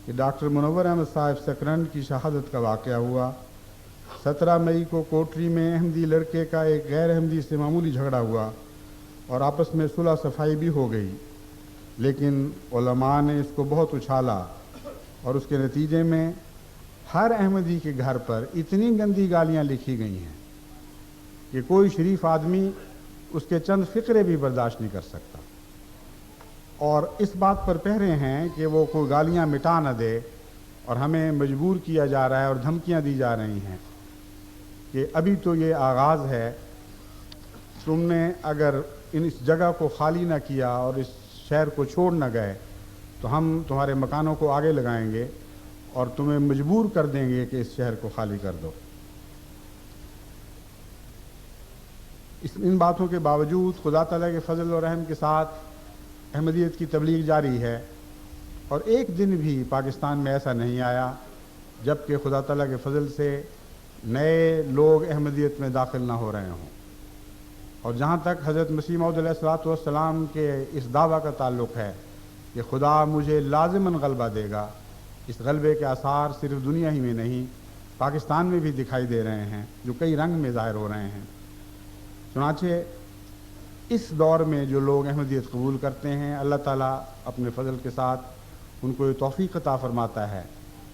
کہ ڈاکٹر منور احمد صاحب سکرنڈ کی شہادت کا واقعہ ہوا۔ 17 مئی کو کوٹری میں احمدی لڑکے کا ایک غیر احمدی سے معمولی جھگڑا ہوا اور آپس میں صلح صفائی بھی ہو گئی، لیکن علماء نے اس کو بہت اچھالا اور اس کے نتیجے میں ہر احمدی کے گھر پر اتنی گندی گالیاں لکھی گئی ہیں کہ کوئی شریف آدمی اس کے چند فقرے بھی برداشت نہیں کر سکتا، اور اس بات پر پہرے ہیں کہ وہ کوئی گالیاں مٹا نہ دے، اور ہمیں مجبور کیا جا رہا ہے اور دھمکیاں دی جا رہی ہیں کہ ابھی تو یہ آغاز ہے، تم نے اگر اس جگہ کو خالی نہ کیا اور اس شہر کو چھوڑ نہ گئے تو ہم تمہارے مکانوں کو آگے لگائیں گے اور تمہیں مجبور کر دیں گے کہ اس شہر کو خالی کر دو۔ ان باتوں کے باوجود خدا تعالیٰ کے فضل و رحم کے ساتھ احمدیت کی تبلیغ جاری ہے، اور ایک دن بھی پاکستان میں ایسا نہیں آیا جب کہ خدا تعالیٰ کے فضل سے نئے لوگ احمدیت میں داخل نہ ہو رہے ہوں۔ اور جہاں تک حضرت مسیح موعود علیہ السلام کے اس دعویٰ کا تعلق ہے کہ خدا مجھے لازماً غلبہ دے گا، اس غلبے کے آثار صرف دنیا ہی میں نہیں پاکستان میں بھی دکھائی دے رہے ہیں، جو کئی رنگ میں ظاہر ہو رہے ہیں۔ چنانچہ اس دور میں جو لوگ احمدیت قبول کرتے ہیں، اللہ تعالیٰ اپنے فضل کے ساتھ ان کو یہ توفیق عطا فرماتا ہے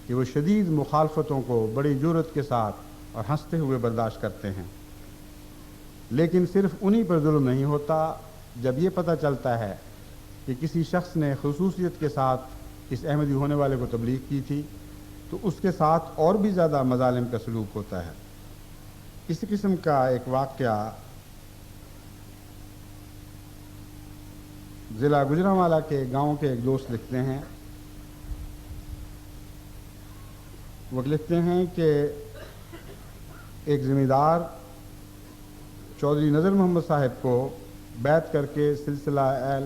کہ وہ شدید مخالفتوں کو بڑی جرأت کے ساتھ اور ہنستے ہوئے برداشت کرتے ہیں۔ لیکن صرف انہی پر ظلم نہیں ہوتا، جب یہ پتہ چلتا ہے کہ کسی شخص نے خصوصیت کے ساتھ اس احمدی ہونے والے کو تبلیغ کی تھی تو اس کے ساتھ اور بھی زیادہ مظالم کا سلوک ہوتا ہے۔ اس قسم کا ایک واقعہ ضلع گوجرانوالہ کے گاؤں کے ایک دوست لکھتے ہیں وہ لکھتے ہیں کہ ایک ذمہ دار چودھری نذر محمد صاحب کو بیعت کر کے سلسلہ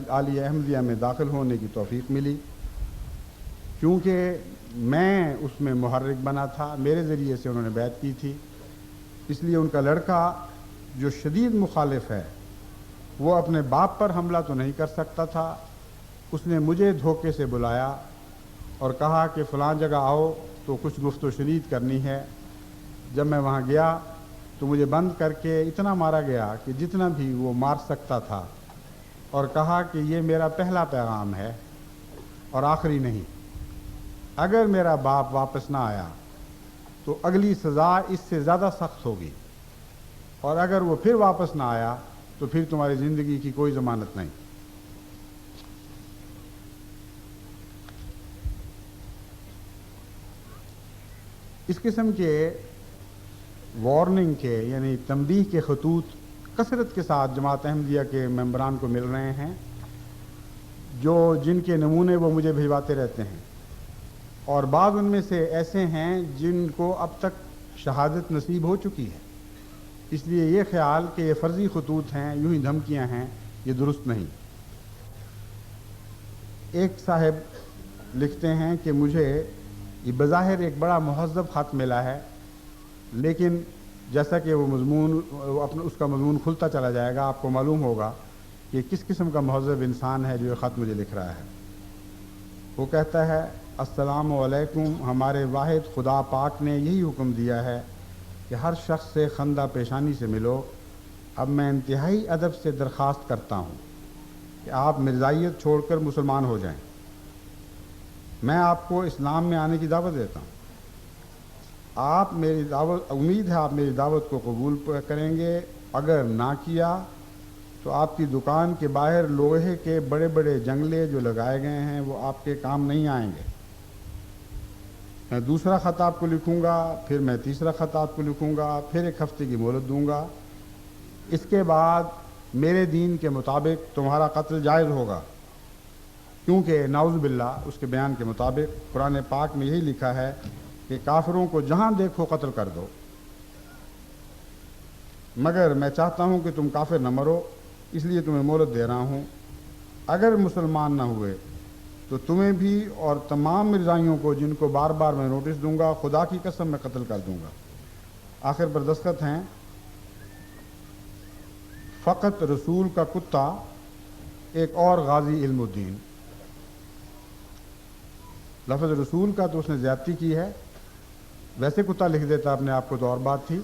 عالیہ احمدیہ میں داخل ہونے کی توفیق ملی، کیونکہ میں اس میں محرک بنا تھا، میرے ذریعے سے انہوں نے بیعت کی تھی، اس لیے ان کا لڑکا جو شدید مخالف ہے وہ اپنے باپ پر حملہ تو نہیں کر سکتا تھا، اس نے مجھے دھوکے سے بلایا اور کہا کہ فلاں جگہ آؤ تو کچھ گفت و شنید کرنی ہے۔ جب میں وہاں گیا تو مجھے بند کر کے اتنا مارا گیا کہ جتنا بھی وہ مار سکتا تھا، اور کہا کہ یہ میرا پہلا پیغام ہے اور آخری نہیں، اگر میرا باپ واپس نہ آیا تو اگلی سزا اس سے زیادہ سخت ہوگی، اور اگر وہ پھر واپس نہ آیا تو پھر تمہاری زندگی کی کوئی ضمانت نہیں۔ اس قسم کے وارننگ کے یعنی تنبیہ کے خطوط کثرت کے ساتھ جماعت احمدیہ کے ممبران کو مل رہے ہیں، جن کے نمونے وہ مجھے بھجواتے رہتے ہیں، اور بعض ان میں سے ایسے ہیں جن کو اب تک شہادت نصیب ہو چکی ہے، اس لیے یہ خیال کہ یہ فرضی خطوط ہیں، یوں ہی دھمکیاں ہیں، یہ درست نہیں۔ ایک صاحب لکھتے ہیں کہ مجھے یہ بظاہر ایک بڑا مہذب خط ملا ہے، لیکن جیسا کہ اس کا مضمون کھلتا چلا جائے گا آپ کو معلوم ہوگا کہ کس قسم کا مہذب انسان ہے جو یہ خط مجھے لکھ رہا ہے۔ وہ کہتا ہے، السلام علیکم، ہمارے واحد خدا پاک نے یہی حکم دیا ہے کہ ہر شخص سے خندہ پیشانی سے ملو۔ اب میں انتہائی ادب سے درخواست کرتا ہوں کہ آپ مرزائیت چھوڑ کر مسلمان ہو جائیں۔ میں آپ کو اسلام میں آنے کی دعوت دیتا ہوں۔ امید ہے آپ میری دعوت کو قبول کریں گے، اگر نہ کیا تو آپ کی دکان کے باہر لوہے کے بڑے بڑے جنگلے جو لگائے گئے ہیں وہ آپ کے کام نہیں آئیں گے۔ میں دوسرا خط آپ کو لکھوں گا، پھر میں تیسرا خط آپ کو لکھوں گا، پھر ایک ہفتے کی مہلت دوں گا، اس کے بعد میرے دین کے مطابق تمہارا قتل جائز ہوگا، کیونکہ نعوذ باللہ اس کے بیان کے مطابق قرآن پاک میں یہی لکھا ہے کہ کافروں کو جہاں دیکھو قتل کر دو، مگر میں چاہتا ہوں کہ تم کافر نہ مرو، اس لیے تمہیں مہلت دے رہا ہوں۔ اگر مسلمان نہ ہوئے تو تمہیں بھی اور تمام مرزائیوں کو، جن کو بار بار میں نوٹس دوں گا، خدا کی قسم میں قتل کر دوں گا۔ آخر پر دستخط ہیں، فقط رسول کا کتا، ایک اور غازی علم الدین۔ لفظ رسول کا تو اس نے زیادتی کی ہے، ویسے کتا لکھ دیتا اپنے آپ کو تو اور بات تھی،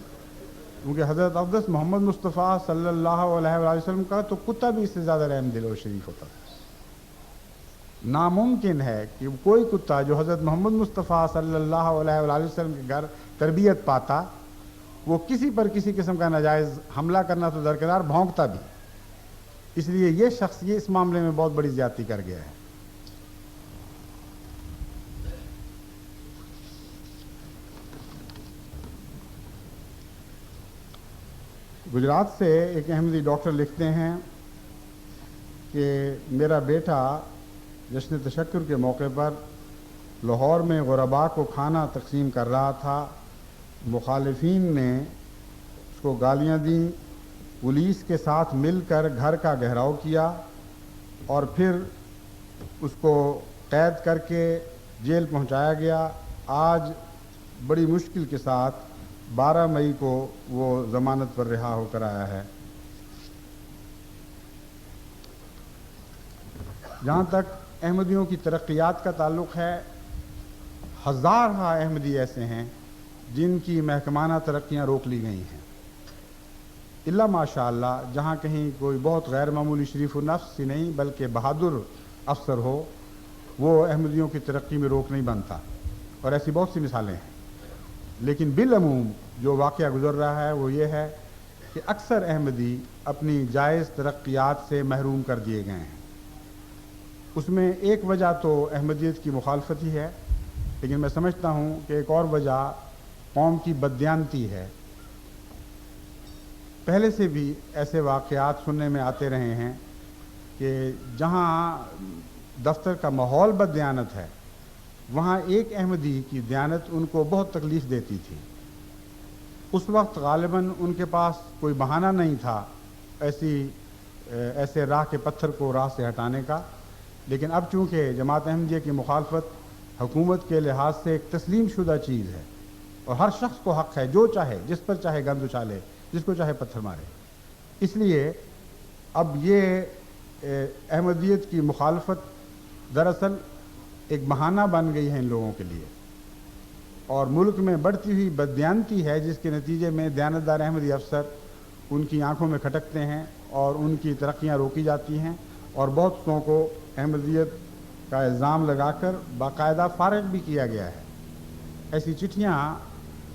کیونکہ حضرت اقدس محمد مصطفیٰ صلی اللہ علیہ وآلہ وسلم کا تو کتا بھی اس سے زیادہ رحم دل و شریف ہوتا تھا۔ ناممکن ہے کہ کوئی کتا جو حضرت محمد مصطفیٰ صلی اللہ علیہ وآلہ وسلم کے گھر تربیت پاتا، وہ کسی پر کسی قسم کا ناجائز حملہ کرنا تو درکنار، بھونکتا بھی۔ اس لیے یہ شخص یہ اس معاملے میں بہت بڑی زیادتی کر گیا ہے۔ گجرات سے ایک احمدی ڈاکٹر لکھتے ہیں کہ میرا بیٹا جشن تشکر کے موقع پر لاہور میں غرباء کو کھانا تقسیم کر رہا تھا، مخالفین نے اس کو گالیاں دیں، پولیس کے ساتھ مل کر گھر کا گھیراؤ کیا اور پھر اس کو قید کر کے جیل پہنچایا گیا۔ آج بڑی مشکل کے ساتھ 12 مئی کو وہ ضمانت پر رہا ہو کر آیا ہے۔ جہاں تک احمدیوں کی ترقیات کا تعلق ہے، ہزارہ احمدی ایسے ہیں جن کی محکمانہ ترقیاں روک لی گئی ہیں، الا ماشاء اللہ جہاں کہیں کوئی بہت غیر معمولی شریف النفس ہی نہیں بلکہ بہادر افسر ہو، وہ احمدیوں کی ترقی میں روک نہیں بنتا، اور ایسی بہت سی مثالیں ہیں۔ لیکن بالعموم جو واقعہ گزر رہا ہے وہ یہ ہے کہ اکثر احمدی اپنی جائز ترقیات سے محروم کر دیے گئے ہیں۔ اس میں ایک وجہ تو احمدیت کی مخالفت ہی ہے، لیکن میں سمجھتا ہوں کہ ایک اور وجہ قوم کی بددیانتی ہے۔ پہلے سے بھی ایسے واقعات سننے میں آتے رہے ہیں کہ جہاں دفتر کا ماحول بددیانت ہے، وہاں ایک احمدی کی دیانت ان کو بہت تکلیف دیتی تھی. اس وقت غالباً ان کے پاس کوئی بہانہ نہیں تھا ایسے راہ کے پتھر کو راہ سے ہٹانے کا، لیکن اب چونکہ جماعت احمدیہ کی مخالفت حکومت کے لحاظ سے ایک تسلیم شدہ چیز ہے اور ہر شخص کو حق ہے جو چاہے جس پر چاہے گند اچھالے، جس کو چاہے پتھر مارے، اس لیے اب یہ احمدیت کی مخالفت دراصل ایک بہانہ بن گئی ہے ان لوگوں کے لیے، اور ملک میں بڑھتی ہوئی بددیانتی ہے جس کے نتیجے میں دیانتدار احمدی افسر ان کی آنکھوں میں کھٹکتے ہیں اور ان کی ترقیاں روکی جاتی ہیں، اور بہت سو کو احمدیت کا الزام لگا کر باقاعدہ فارغ بھی کیا گیا ہے. ایسی چٹھیاں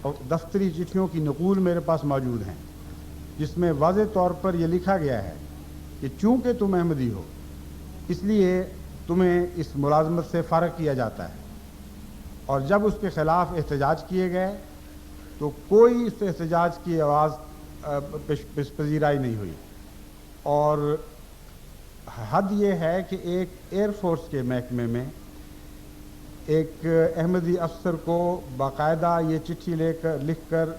اور دفتری چٹھیوں کی نقول میرے پاس موجود ہیں جس میں واضح طور پر یہ لکھا گیا ہے کہ چونکہ تم احمدی ہو اس لیے تمہیں اس ملازمت سے فارغ کیا جاتا ہے، اور جب اس کے خلاف احتجاج کیے گئے تو کوئی اس احتجاج کی آواز پذیرائی نہیں ہوئی. اور حد یہ ہے کہ ایک ایئر فورس کے محکمے میں ایک احمدی افسر کو باقاعدہ یہ چٹھی لکھ کر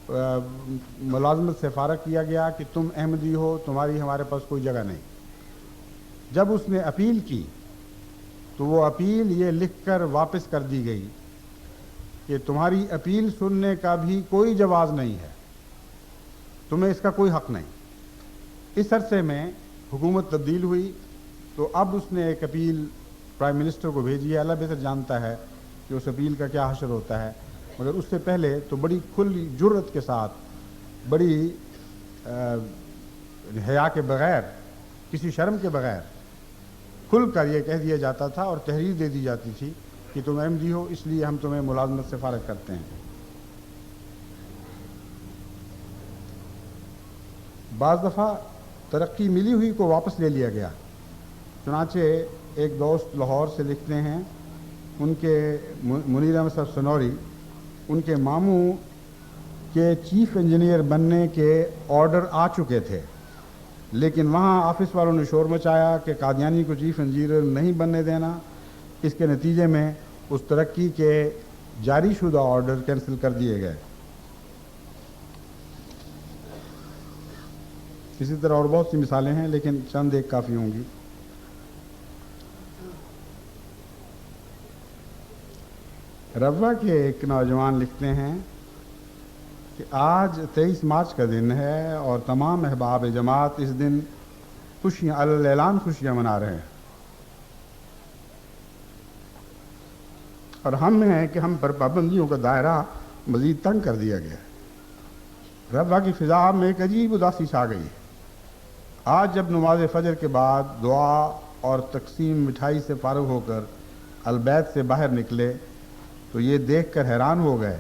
ملازمت سے فارغ کیا گیا کہ تم احمدی ہو، تمہاری ہمارے پاس کوئی جگہ نہیں. جب اس نے اپیل کی تو وہ اپیل یہ لکھ کر واپس کر دی گئی کہ تمہاری اپیل سننے کا بھی کوئی جواز نہیں ہے، تمہیں اس کا کوئی حق نہیں. اس عرصے میں حکومت تبدیل ہوئی تو اب اس نے ایک اپیل پرائم منسٹر کو بھیجی ہے. اللہ بہتر جانتا ہے کہ اس اپیل کا کیا حشر ہوتا ہے، مگر اس سے پہلے تو بڑی کھلی جرأت کے ساتھ، بڑی حیا کے بغیر، کسی شرم کے بغیر کھل کر یہ کہہ دیا جاتا تھا اور تحریر دے دی جاتی تھی کہ تم احمدی ہو اس لیے ہم تمہیں ملازمت سے فارغ کرتے ہیں. بعض دفعہ ترقی ملی ہوئی کو واپس لے لیا گیا. چنانچہ ایک دوست لاہور سے لکھتے ہیں، ان کے منیر احمد صاحب سنوری، ان کے ماموں کے چیف انجینئر بننے کے آرڈر آ چکے تھے، لیکن وہاں آفس والوں نے شور مچایا کہ قادیانی کو چیف انجینئر نہیں بننے دینا. اس کے نتیجے میں اس ترقی کے جاری شدہ آرڈر کینسل کر دیے گئے. اسی طرح اور بہت سی مثالیں ہیں لیکن چند ایک کافی ہوں گی. ربوہ کے ایک نوجوان لکھتے ہیں کہ آج 23 مارچ کا دن ہے اور تمام احباب جماعت اس دن خوشیاں اعلان خوشیاں منا رہے ہیں، اور ہم ہیں کہ ہم پر پابندیوں کا دائرہ مزید تنگ کر دیا گیا. ربوہ کی فضا میں ایک عجیب اداسی چھا گئی. آج جب نماز فجر کے بعد دعا اور تقسیم مٹھائی سے فارغ ہو کر البیت سے باہر نکلے تو یہ دیکھ کر حیران ہو گئے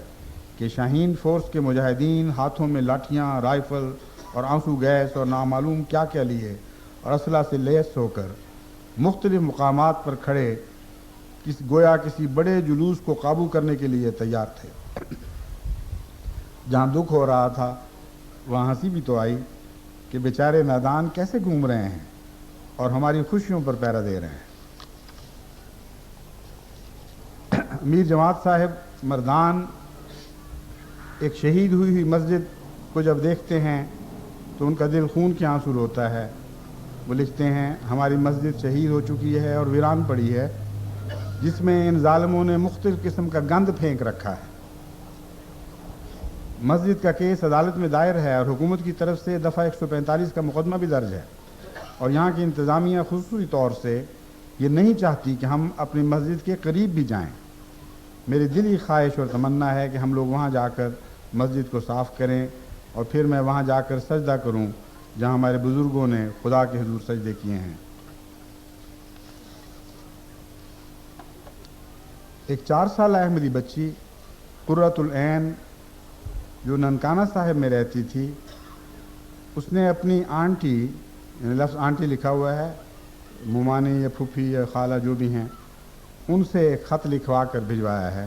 کہ شاہین فورس کے مجاہدین ہاتھوں میں لاٹھیاں، رائفل اور آنسو گیس اور نامعلوم کیا کیا لیے اور اسلحہ سے لیس ہو کر مختلف مقامات پر کھڑے گویا کسی بڑے جلوس کو قابو کرنے کے لیے تیار تھے. جہاں دکھ ہو رہا تھا وہاں ہنسی بھی تو آئی کہ بیچارے نادان کیسے گھوم رہے ہیں اور ہماری خوشیوں پر پہرا دے رہے ہیں. امیر جماعت صاحب مردان ایک شہید ہوئی مسجد کو جب دیکھتے ہیں تو ان کا دل خون کے آنسو روتا ہے. وہ لکھتے ہیں، ہماری مسجد شہید ہو چکی ہے اور ویران پڑی ہے، جس میں ان ظالموں نے مختلف قسم کا گند پھینک رکھا ہے. مسجد کا کیس عدالت میں دائر ہے اور حکومت کی طرف سے دفعہ 145 کا مقدمہ بھی درج ہے، اور یہاں کی انتظامیہ خصوصی طور سے یہ نہیں چاہتی کہ ہم اپنی مسجد کے قریب بھی جائیں. میری دلی خواہش اور تمنا ہے کہ ہم لوگ وہاں جا کر مسجد کو صاف کریں اور پھر میں وہاں جا کر سجدہ کروں جہاں ہمارے بزرگوں نے خدا کے حضور سجدے کیے ہیں. ایک 4 سالہ احمدی بچی قرۃ العین جو ننکانہ صاحب میں رہتی تھی، اس نے اپنی آنٹی، یعنی لفظ آنٹی لکھا ہوا ہے، ممانی یا پھوپھی یا خالہ جو بھی ہیں، ان سے ایک خط لکھوا کر بھجوایا ہے.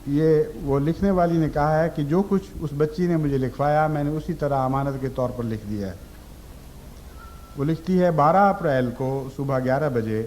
یہ وہ لکھنے والی نے کہا ہے کہ جو کچھ اس بچی نے مجھے لکھوایا میں نے اسی طرح امانت کے طور پر لکھ دیا ہے. وہ لکھتی ہے، 12 اپریل کو صبح 11 بجے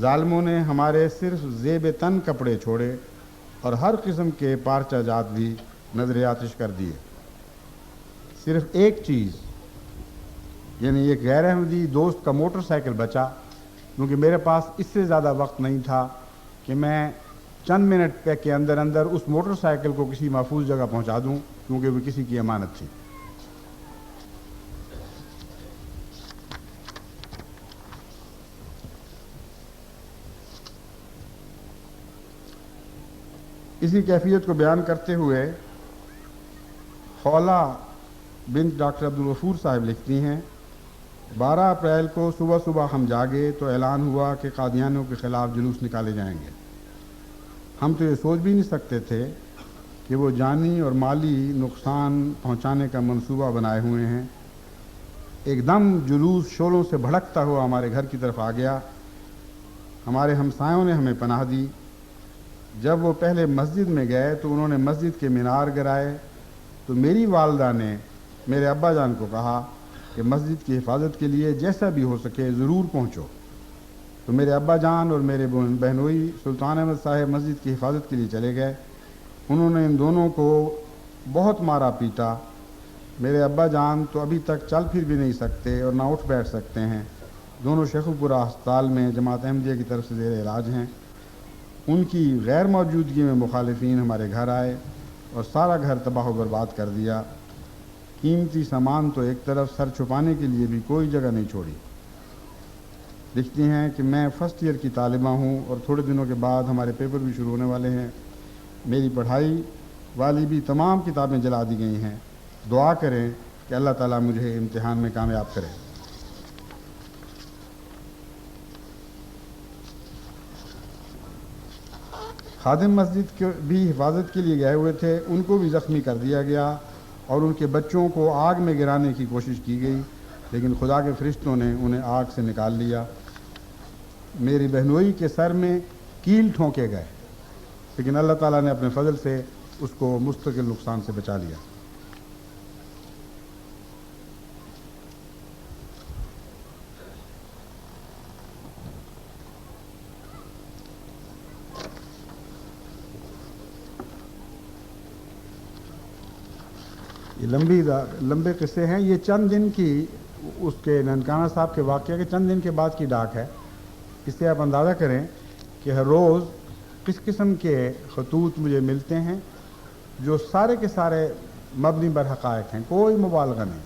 ظالموں نے ہمارے صرف زیب تن کپڑے چھوڑے اور ہر قسم کے پارچہ جات بھی نظر آتش کر دیے۔ صرف ایک چیز یعنی ایک غیر احمدی دوست کا موٹر سائیکل بچا، کیونکہ میرے پاس اس سے زیادہ وقت نہیں تھا کہ میں چند منٹ کے اندر اندر اس موٹر سائیکل کو کسی محفوظ جگہ پہنچا دوں، کیونکہ وہ کسی کی امانت تھی۔ اسی کیفیت کو بیان کرتے ہوئے خولہ بنت ڈاکٹر عبدالغفور صاحب لکھتی ہیں، 12 اپریل کو صبح صبح ہم جاگے تو اعلان ہوا کہ قادیانیوں کے خلاف جلوس نکالے جائیں گے۔ ہم تو یہ سوچ بھی نہیں سکتے تھے کہ وہ جانی اور مالی نقصان پہنچانے کا منصوبہ بنائے ہوئے ہیں۔ ایک دم جلوس شعلوں سے بھڑکتا ہوا ہمارے گھر کی طرف آ گیا۔ ہمارے ہمسایوں نے ہمیں پناہ دی۔ جب وہ پہلے مسجد میں گئے تو انہوں نے مسجد کے مینار گرائے، تو میری والدہ نے میرے ابا جان کو کہا کہ مسجد کی حفاظت کے لیے جیسا بھی ہو سکے ضرور پہنچو۔ تو میرے ابا جان اور میرے بہنوئی سلطان احمد صاحب مسجد کی حفاظت کے لیے چلے گئے۔ انہوں نے ان دونوں کو بہت مارا پیٹا۔ میرے ابا جان تو ابھی تک چل پھر بھی نہیں سکتے اور نہ اٹھ بیٹھ سکتے ہیں۔ دونوں شیخوپورہ ہسپتال میں جماعت احمدیہ کی طرف سے زیر علاج ہیں۔ ان کی غیر موجودگی میں مخالفین ہمارے گھر آئے اور سارا گھر تباہ و برباد کر دیا۔ قیمتی سامان تو ایک طرف، سر چھپانے کے لیے بھی کوئی جگہ نہیں چھوڑی۔ لکھتی ہیں کہ میں فرسٹ ایئر کی طالبہ ہوں اور تھوڑے دنوں کے بعد ہمارے پیپر بھی شروع ہونے والے ہیں۔ میری پڑھائی والی بھی تمام کتابیں جلا دی گئی ہیں۔ دعا کریں کہ اللہ تعالیٰ مجھے امتحان میں کامیاب کرے۔ خادم مسجد کے بھی حفاظت کے لیے گئے ہوئے تھے، ان کو بھی زخمی کر دیا گیا اور ان کے بچوں کو آگ میں گرانے کی کوشش کی گئی، لیکن خدا کے فرشتوں نے انہیں آگ سے نکال لیا۔ میری بہنوئی کے سر میں کیل ٹھونکے گئے، لیکن اللہ تعالیٰ نے اپنے فضل سے اس کو مستقل نقصان سے بچا لیا۔ یہ لمبے قصے ہیں۔ یہ چند دن کی اس کے ننکانہ صاحب کے واقعہ کے چند دن کے بعد کی ڈاک ہے۔ اس سے آپ اندازہ کریں کہ ہر روز کس قسم کے خطوط مجھے ملتے ہیں جو سارے کے سارے مبنی بر حقائق ہیں، کوئی مبالغہ نہیں۔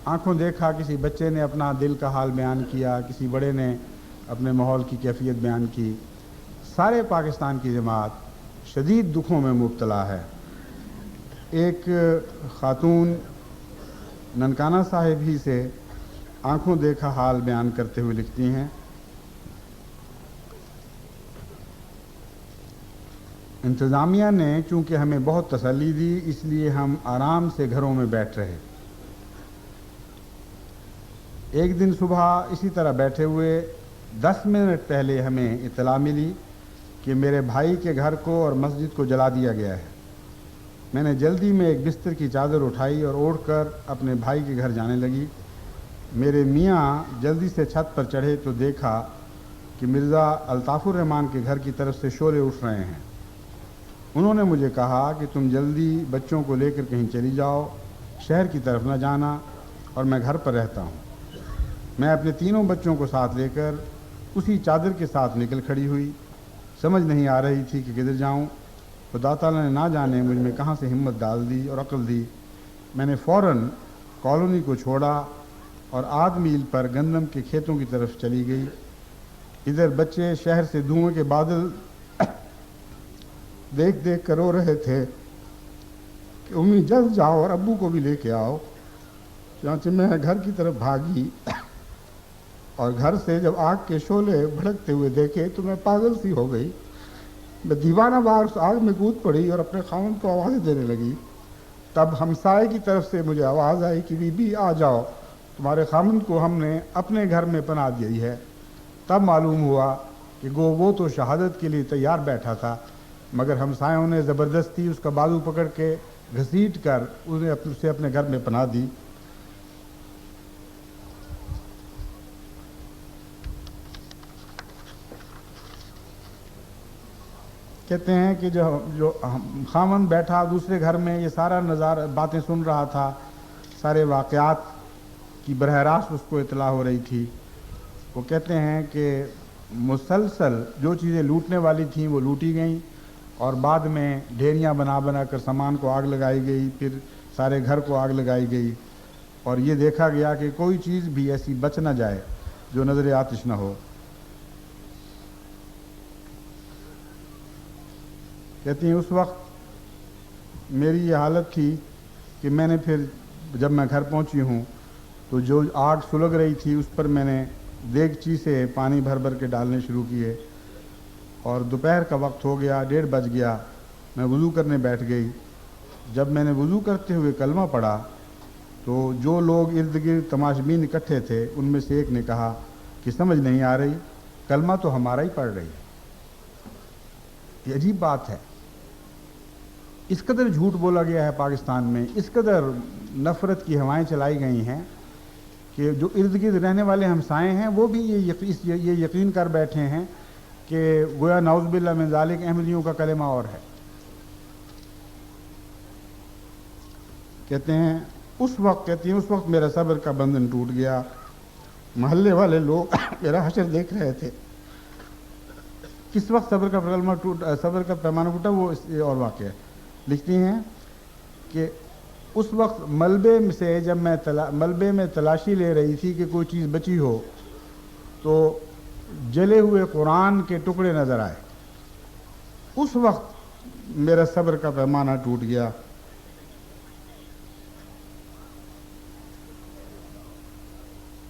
آنکھوں دیکھا کسی بچے نے اپنا دل کا حال بیان کیا، کسی بڑے نے اپنے ماحول کی کیفیت بیان کی۔ سارے پاکستان کی جماعت شدید دکھوں میں مبتلا ہے۔ ایک خاتون ننکانہ صاحب ہی سے آنکھوں دیکھا حال بیان کرتے ہوئے لکھتی ہیں، انتظامیہ نے چونکہ ہمیں بہت تسلی دی، اس لیے ہم آرام سے گھروں میں بیٹھ رہے۔ ایک دن صبح اسی طرح بیٹھے ہوئے 10 منٹ پہلے ہمیں اطلاع ملی کہ میرے بھائی کے گھر کو اور مسجد کو جلا دیا گیا ہے۔ میں نے جلدی میں ایک بستر کی چادر اٹھائی اور اوڑھ کر اپنے بھائی کے گھر جانے لگی۔ میرے میاں جلدی سے چھت پر چڑھے تو دیکھا کہ مرزا الطاف الرحمن کے گھر کی طرف سے شعلے اٹھ رہے ہیں۔ انہوں نے مجھے کہا کہ تم جلدی بچوں کو لے کر کہیں چلی جاؤ، شہر کی طرف نہ جانا، اور میں گھر پر رہتا ہوں۔ میں اپنے تینوں بچوں کو ساتھ لے کر اسی چادر کے ساتھ نکل کھڑی ہوئی۔ سمجھ نہیں آ رہی تھی کہ کدھر جاؤں۔ خدا تعالیٰ نے نہ جانے مجھ میں کہاں سے ہمت ڈال دی اور عقل دی۔ میں نے فوراً کالونی کو چھوڑا اور 8 میل پر گندم کے کھیتوں کی طرف چلی گئی۔ ادھر بچے شہر سے دھوئیں کے بادل دیکھ دیکھ کر رو رہے تھے کہ امی جلد جاؤ اور ابو کو بھی لے کے آؤ۔ چنانچہ میں گھر کی طرف بھاگی اور گھر سے جب آگ کے شعلے بھڑکتے ہوئے دیکھے تو میں پاگل سی ہو گئی۔ میں دیوانہ وار اس آگ میں کود پڑی اور اپنے خاوند کو آوازیں دینے لگی۔ تب ہمسائے کی طرف سے مجھے آواز آئی کہ بی بی آ جاؤ، تمہارے خاوند کو ہم نے اپنے گھر میں پناہ دی ہے۔ تب معلوم ہوا کہ گو وہ تو شہادت کے لیے تیار بیٹھا تھا، مگر ہمسایوں نے زبردستی اس کا بازو پکڑ کے گھسیٹ کر اسے اپنے گھر میں پناہ دی۔ کہتے ہیں کہ جو خامن بیٹھا دوسرے گھر میں یہ سارا نظارہ باتیں سن رہا تھا، سارے واقعات کی براہ راست اس کو اطلاع ہو رہی تھی. وہ کہتے ہیں کہ مسلسل جو چیزیں لوٹنے والی تھیں وہ لوٹی گئیں، اور بعد میں ڈھیریاں بنا بنا کر سامان کو آگ لگائی گئی، پھر سارے گھر کو آگ لگائی گئی، اور یہ دیکھا گیا کہ کوئی چیز بھی ایسی بچ نہ جائے جو نظر آتش نہ ہو. کہتی ہیں اس وقت میری یہ حالت تھی کہ میں نے پھر جب میں گھر پہنچی ہوں تو جو آگ سلگ رہی تھی اس پر میں نے دیگچی سے پانی بھر بھر کے ڈالنے شروع کیے، اور دوپہر کا وقت ہو گیا، 1:30 بج گیا. میں وضو کرنے بیٹھ گئی. جب میں نے وضو کرتے ہوئے کلمہ پڑھا تو جو لوگ ارد گرد تماشبین اکٹھے تھے ان میں سے ایک نے کہا کہ سمجھ نہیں آ رہی، کلمہ تو ہمارا ہی پڑھ رہی ہے. یہ عجیب بات ہے. اس قدر جھوٹ بولا گیا ہے پاکستان میں، اس قدر نفرت کی ہوائیں چلائی گئی ہیں کہ جو ارد گرد رہنے والے ہمسائے ہیں وہ بھی یہ یقین کر بیٹھے ہیں کہ گویا نعوذ باللہ من ذالک احمدیوں کا کلمہ اور ہے. کہتی ہیں اس وقت میرا صبر کا بندھن ٹوٹ گیا. محلے والے لوگ میرا حشر دیکھ رہے تھے. کس وقت صبر کا پیمانہ ٹوٹا وہ اور واقعہ ہے. لکھتی ہیں کہ اس وقت ملبے سے جب میں ملبے میں تلاشی لے رہی تھی کہ کوئی چیز بچی ہو تو جلے ہوئے قرآن کے ٹکڑے نظر آئے. اس وقت میرا صبر کا پیمانہ ٹوٹ گیا.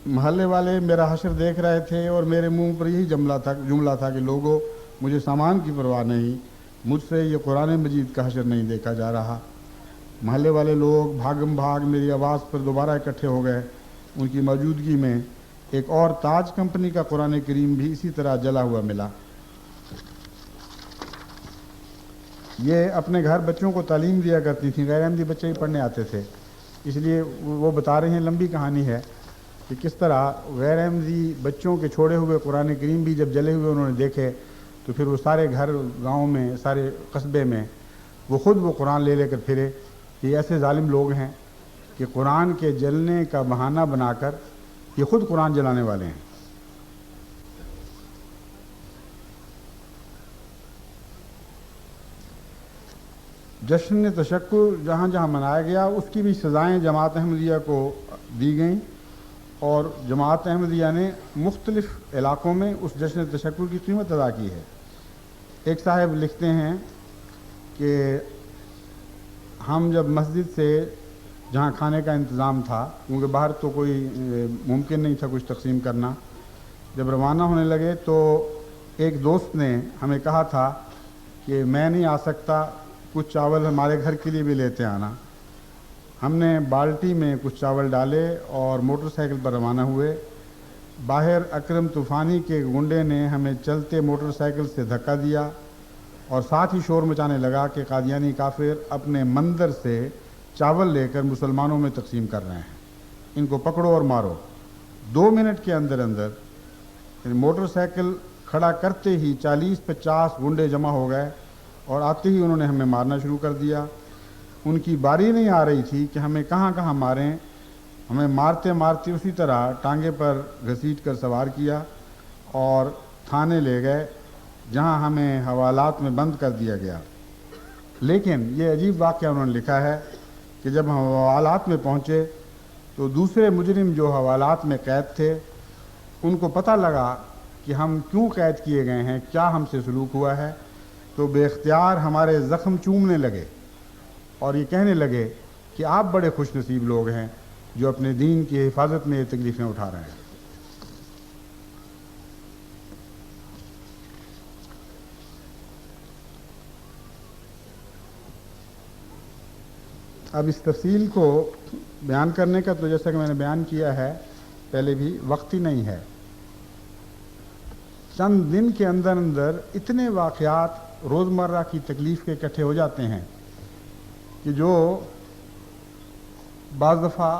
محلے والے میرا حشر دیکھ رہے تھے اور میرے منہ پر یہی جملہ تھا کہ لوگوں مجھے سامان کی پرواہ نہیں، مجھ سے یہ قرآن مجید کا حشر نہیں دیکھا جا رہا. محلے والے لوگ بھاگم بھاگ میری آواز پر دوبارہ اکٹھے ہو گئے. ان کی موجودگی میں ایک اور تاج کمپنی کا قرآن کریم بھی اسی طرح جلا ہوا ملا. یہ اپنے گھر بچوں کو تعلیم دیا کرتی تھیں، غیر احمدی بچے ہی پڑھنے آتے تھے، اس لیے وہ بتا رہے ہیں، لمبی کہانی ہے کہ کس طرح غیر احمدی بچوں کے چھوڑے ہوئے قرآن کریم بھی جب جلے ہوئے انہوں نے دیکھے تو پھر وہ سارے گھر گاؤں میں، سارے قصبے میں وہ خود وہ قرآن لے لے کر پھرے. یہ ایسے ظالم لوگ ہیں کہ قرآن کے جلنے کا بہانہ بنا کر یہ خود قرآن جلانے والے ہیں. جشن تشکر جہاں جہاں منایا گیا اس کی بھی سزائیں جماعت احمدیہ کو دی گئیں، اور جماعت احمدیہ نے مختلف علاقوں میں اس جشن تشکر کی قیمت ادا کی ہے. ایک صاحب لکھتے ہیں کہ ہم جب مسجد سے جہاں کھانے کا انتظام تھا، کیونکہ باہر تو کوئی ممکن نہیں تھا کچھ تقسیم کرنا، جب روانہ ہونے لگے تو ایک دوست نے ہمیں کہا تھا کہ میں نہیں آ سکتا، کچھ چاول ہمارے گھر کے لیے بھی لیتے آنا. ہم نے بالٹی میں کچھ چاول ڈالے اور موٹر سائیکل پر روانہ ہوئے. باہر اکرم طوفانی کے گنڈے نے ہمیں چلتے موٹر سائیکل سے دھکا دیا اور ساتھ ہی شور مچانے لگا کہ قادیانی کافر اپنے مندر سے چاول لے کر مسلمانوں میں تقسیم کر رہے ہیں، ان کو پکڑو اور مارو. 2 منٹ کے اندر موٹر سائیکل کھڑا کرتے ہی 40-50 گنڈے جمع ہو گئے اور آتے ہی انہوں نے ہمیں مارنا شروع کر دیا. ان کی باری نہیں آ رہی تھی کہ ہمیں کہاں کہاں ماریں. ہمیں مارتے مارتے اسی طرح ٹانگے پر گھسیٹ کر سوار کیا اور تھانے لے گئے، جہاں ہمیں حوالات میں بند کر دیا گیا. لیکن یہ عجیب واقعہ انہوں نے لکھا ہے کہ جب ہم حوالات میں پہنچے تو دوسرے مجرم جو حوالات میں قید تھے ان کو پتہ لگا کہ ہم کیوں قید کیے گئے ہیں، کیا ہم سے سلوک ہوا ہے، تو بے اختیار ہمارے زخم چومنے لگے اور یہ کہنے لگے کہ آپ بڑے خوش نصیب لوگ ہیں جو اپنے دین کی حفاظت میں یہ تکلیفیں اٹھا رہے ہیں. اب اس تفصیل کو بیان کرنے کا تو جیسا کہ میں نے بیان کیا ہے پہلے بھی، وقت ہی نہیں ہے. چند دن کے اندر اندر اتنے واقعات روزمرہ کی تکلیف کے اکٹھے ہو جاتے ہیں کہ جو بعض دفعہ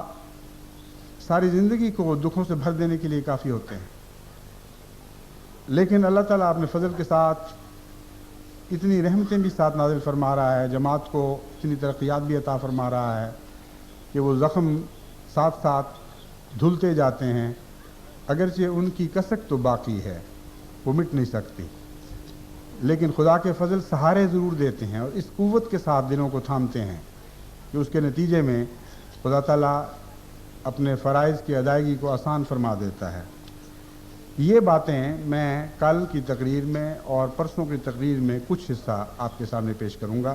ساری زندگی کو دکھوں سے بھر دینے کے لیے کافی ہوتے ہیں. لیکن اللہ تعالیٰ اپنے فضل کے ساتھ اتنی رحمتیں بھی ساتھ نازل فرما رہا ہے، جماعت کو اتنی ترقیات بھی عطا فرما رہا ہے کہ وہ زخم ساتھ ساتھ دھلتے جاتے ہیں، اگرچہ ان کی کسک تو باقی ہے، وہ مٹ نہیں سکتی، لیکن خدا کے فضل سہارے ضرور دیتے ہیں اور اس قوت کے ساتھ دلوں کو تھامتے ہیں کہ اس کے نتیجے میں خدا تعالیٰ اپنے فرائض کی ادائیگی کو آسان فرما دیتا ہے۔ یہ باتیں میں کل کی تقریر میں اور پرسوں کی تقریر میں کچھ حصہ آپ کے سامنے پیش کروں گا۔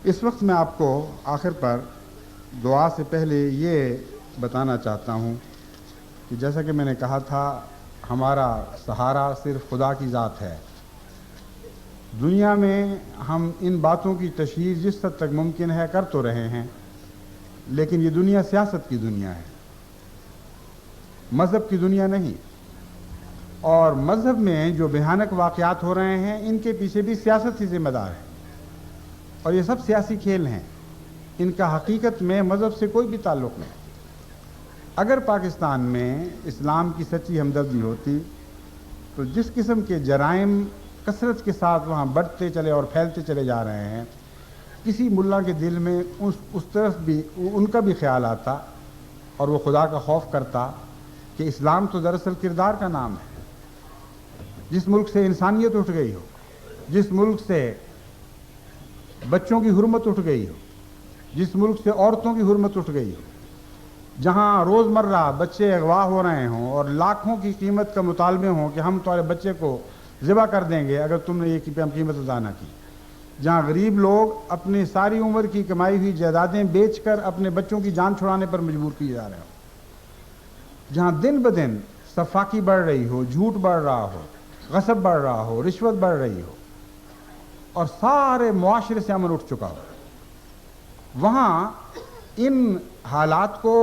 اس وقت میں آپ کو آخر پر دعا سے پہلے یہ بتانا چاہتا ہوں کہ جیسا کہ میں نے کہا تھا، ہمارا سہارا صرف خدا کی ذات ہے۔ دنیا میں ہم ان باتوں کی تشہیر جس حد تک ممکن ہے کر تو رہے ہیں، لیکن یہ دنیا سیاست کی دنیا ہے، مذہب کی دنیا نہیں، اور مذہب میں جو بھیانک واقعات ہو رہے ہیں ان کے پیچھے بھی سیاست ہی ذمہ دار ہے، اور یہ سب سیاسی کھیل ہیں، ان کا حقیقت میں مذہب سے کوئی بھی تعلق نہیں۔ اگر پاکستان میں اسلام کی سچی ہمدردی ہوتی تو جس قسم کے جرائم کثرت کے ساتھ وہاں بڑھتے چلے اور پھیلتے چلے جا رہے ہیں، کسی ملا کے دل میں اس طرف بھی ان کا بھی خیال آتا اور وہ خدا کا خوف کرتا کہ اسلام تو دراصل کردار کا نام ہے۔ جس ملک سے انسانیت اٹھ گئی ہو، جس ملک سے بچوں کی حرمت اٹھ گئی ہو، جس ملک سے عورتوں کی حرمت اٹھ گئی ہو، جہاں روزمرہ بچے اغوا ہو رہے ہوں اور لاکھوں کی قیمت کا مطالبے ہوں کہ ہم تمہارے بچے کو ذبح کر دیں گے اگر تم نے یہ قیمت ادا نہ کی، جہاں غریب لوگ اپنی ساری عمر کی کمائی ہوئی جائیدادیں بیچ کر اپنے بچوں کی جان چھڑانے پر مجبور کیے جا رہے ہوں، جہاں دن بدن سفاکی بڑھ رہی ہو، جھوٹ بڑھ رہا ہو، غصب بڑھ رہا ہو، رشوت بڑھ رہی ہو اور سارے معاشرے سے امن اٹھ چکا ہو، وہاں ان حالات کو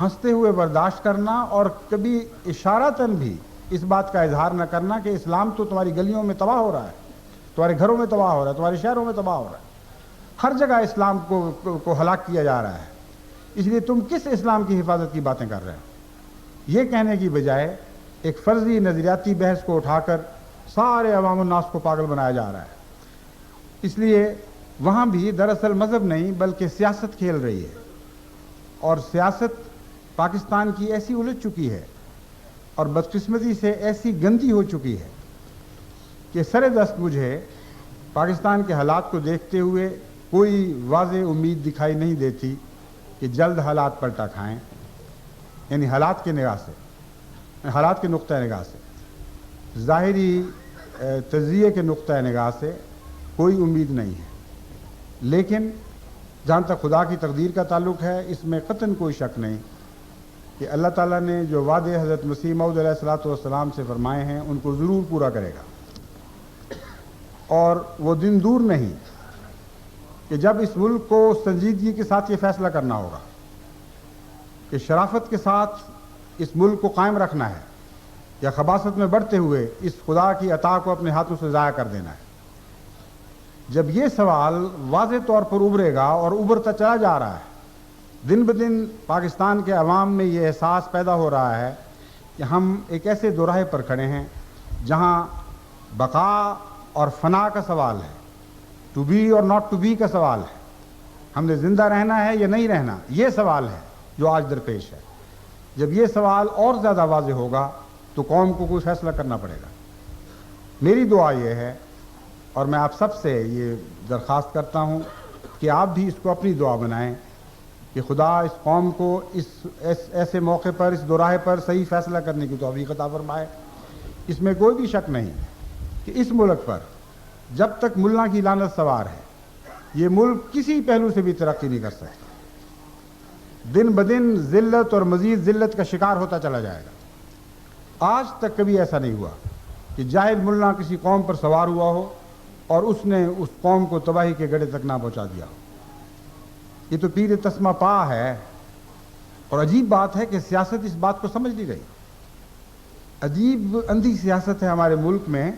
ہنستے ہوئے برداشت کرنا اور کبھی اشارتاً بھی اس بات کا اظہار نہ کرنا کہ اسلام تو تمہاری گلیوں میں تباہ ہو رہا ہے، تمہارے گھروں میں تباہ ہو رہا ہے، تمہارے شہروں میں تباہ ہو رہا ہے، ہر جگہ اسلام کو ہلاک کیا جا رہا ہے، اس لیے تم کس اسلام کی حفاظت کی باتیں کر رہے ہو؟ یہ کہنے کی بجائے ایک فرضی نظریاتی بحث کو اٹھا کر سارے عوام الناس کو پاگل بنایا جا رہا ہے۔ اس لیے وہاں بھی دراصل مذہب نہیں بلکہ سیاست کھیل رہی ہے، اور سیاست پاکستان کی ایسی الجھ چکی ہے اور بدقسمتی سے ایسی گندی ہو چکی ہے کہ سر دست مجھے پاکستان کے حالات کو دیکھتے ہوئے کوئی واضح امید دکھائی نہیں دیتی کہ جلد حالات پلٹا کھائیں، یعنی حالات کے نگاہ سے، حالات کے نقطہ نگاہ سے، ظاہری تجزیے کے نقطہ نگاہ سے کوئی امید نہیں ہے، لیکن جہاں تک خدا کی تقدیر کا تعلق ہے اس میں قطعاً کوئی شک نہیں کہ اللہ تعالیٰ نے جو وعدے حضرت مسیح موعود علیہ الصلوۃ والسلام سے فرمائے ہیں ان کو ضرور پورا کرے گا، اور وہ دن دور نہیں کہ جب اس ملک کو سنجیدگی کے ساتھ یہ فیصلہ کرنا ہوگا کہ شرافت کے ساتھ اس ملک کو قائم رکھنا ہے یا خباثت میں بڑھتے ہوئے اس خدا کی عطا کو اپنے ہاتھوں سے ضائع کر دینا ہے۔ جب یہ سوال واضح طور پر ابھرے گا اور ابھرتا چلا جا رہا ہے، دن بدن پاکستان کے عوام میں یہ احساس پیدا ہو رہا ہے کہ ہم ایک ایسے دوراہے پر کھڑے ہیں جہاں بقا اور فنا کا سوال ہے، ٹو بی اور ناٹ ٹو بی کا سوال ہے، ہم نے زندہ رہنا ہے یا نہیں رہنا، یہ سوال ہے جو آج درپیش ہے۔ جب یہ سوال اور زیادہ واضح ہوگا تو قوم کو کوئی فیصلہ کرنا پڑے گا۔ میری دعا یہ ہے اور میں آپ سب سے یہ درخواست کرتا ہوں کہ آپ بھی اس کو اپنی دعا بنائیں کہ خدا اس قوم کو ایسے موقع پر، اس دوراہے پر صحیح فیصلہ کرنے کی توفیق عطا فرمائے۔ اس میں کوئی بھی شک نہیں کہ اس ملک پر جب تک ملا کی لعنت سوار ہے یہ ملک کسی پہلو سے بھی ترقی نہیں کر سکتا، دن بدن ذلت اور مزید ذلت کا شکار ہوتا چلا جائے گا۔ آج تک کبھی ایسا نہیں ہوا کہ جاہل ملا کسی قوم پر سوار ہوا ہو اور اس نے اس قوم کو تباہی کے گڑھے تک نہ پہنچا دیا ہو۔ یہ تو پیر تسمہ پا ہے، اور عجیب بات ہے کہ سیاست اس بات کو سمجھ نہیں رہی۔ عجیب اندھی سیاست ہے ہمارے ملک میں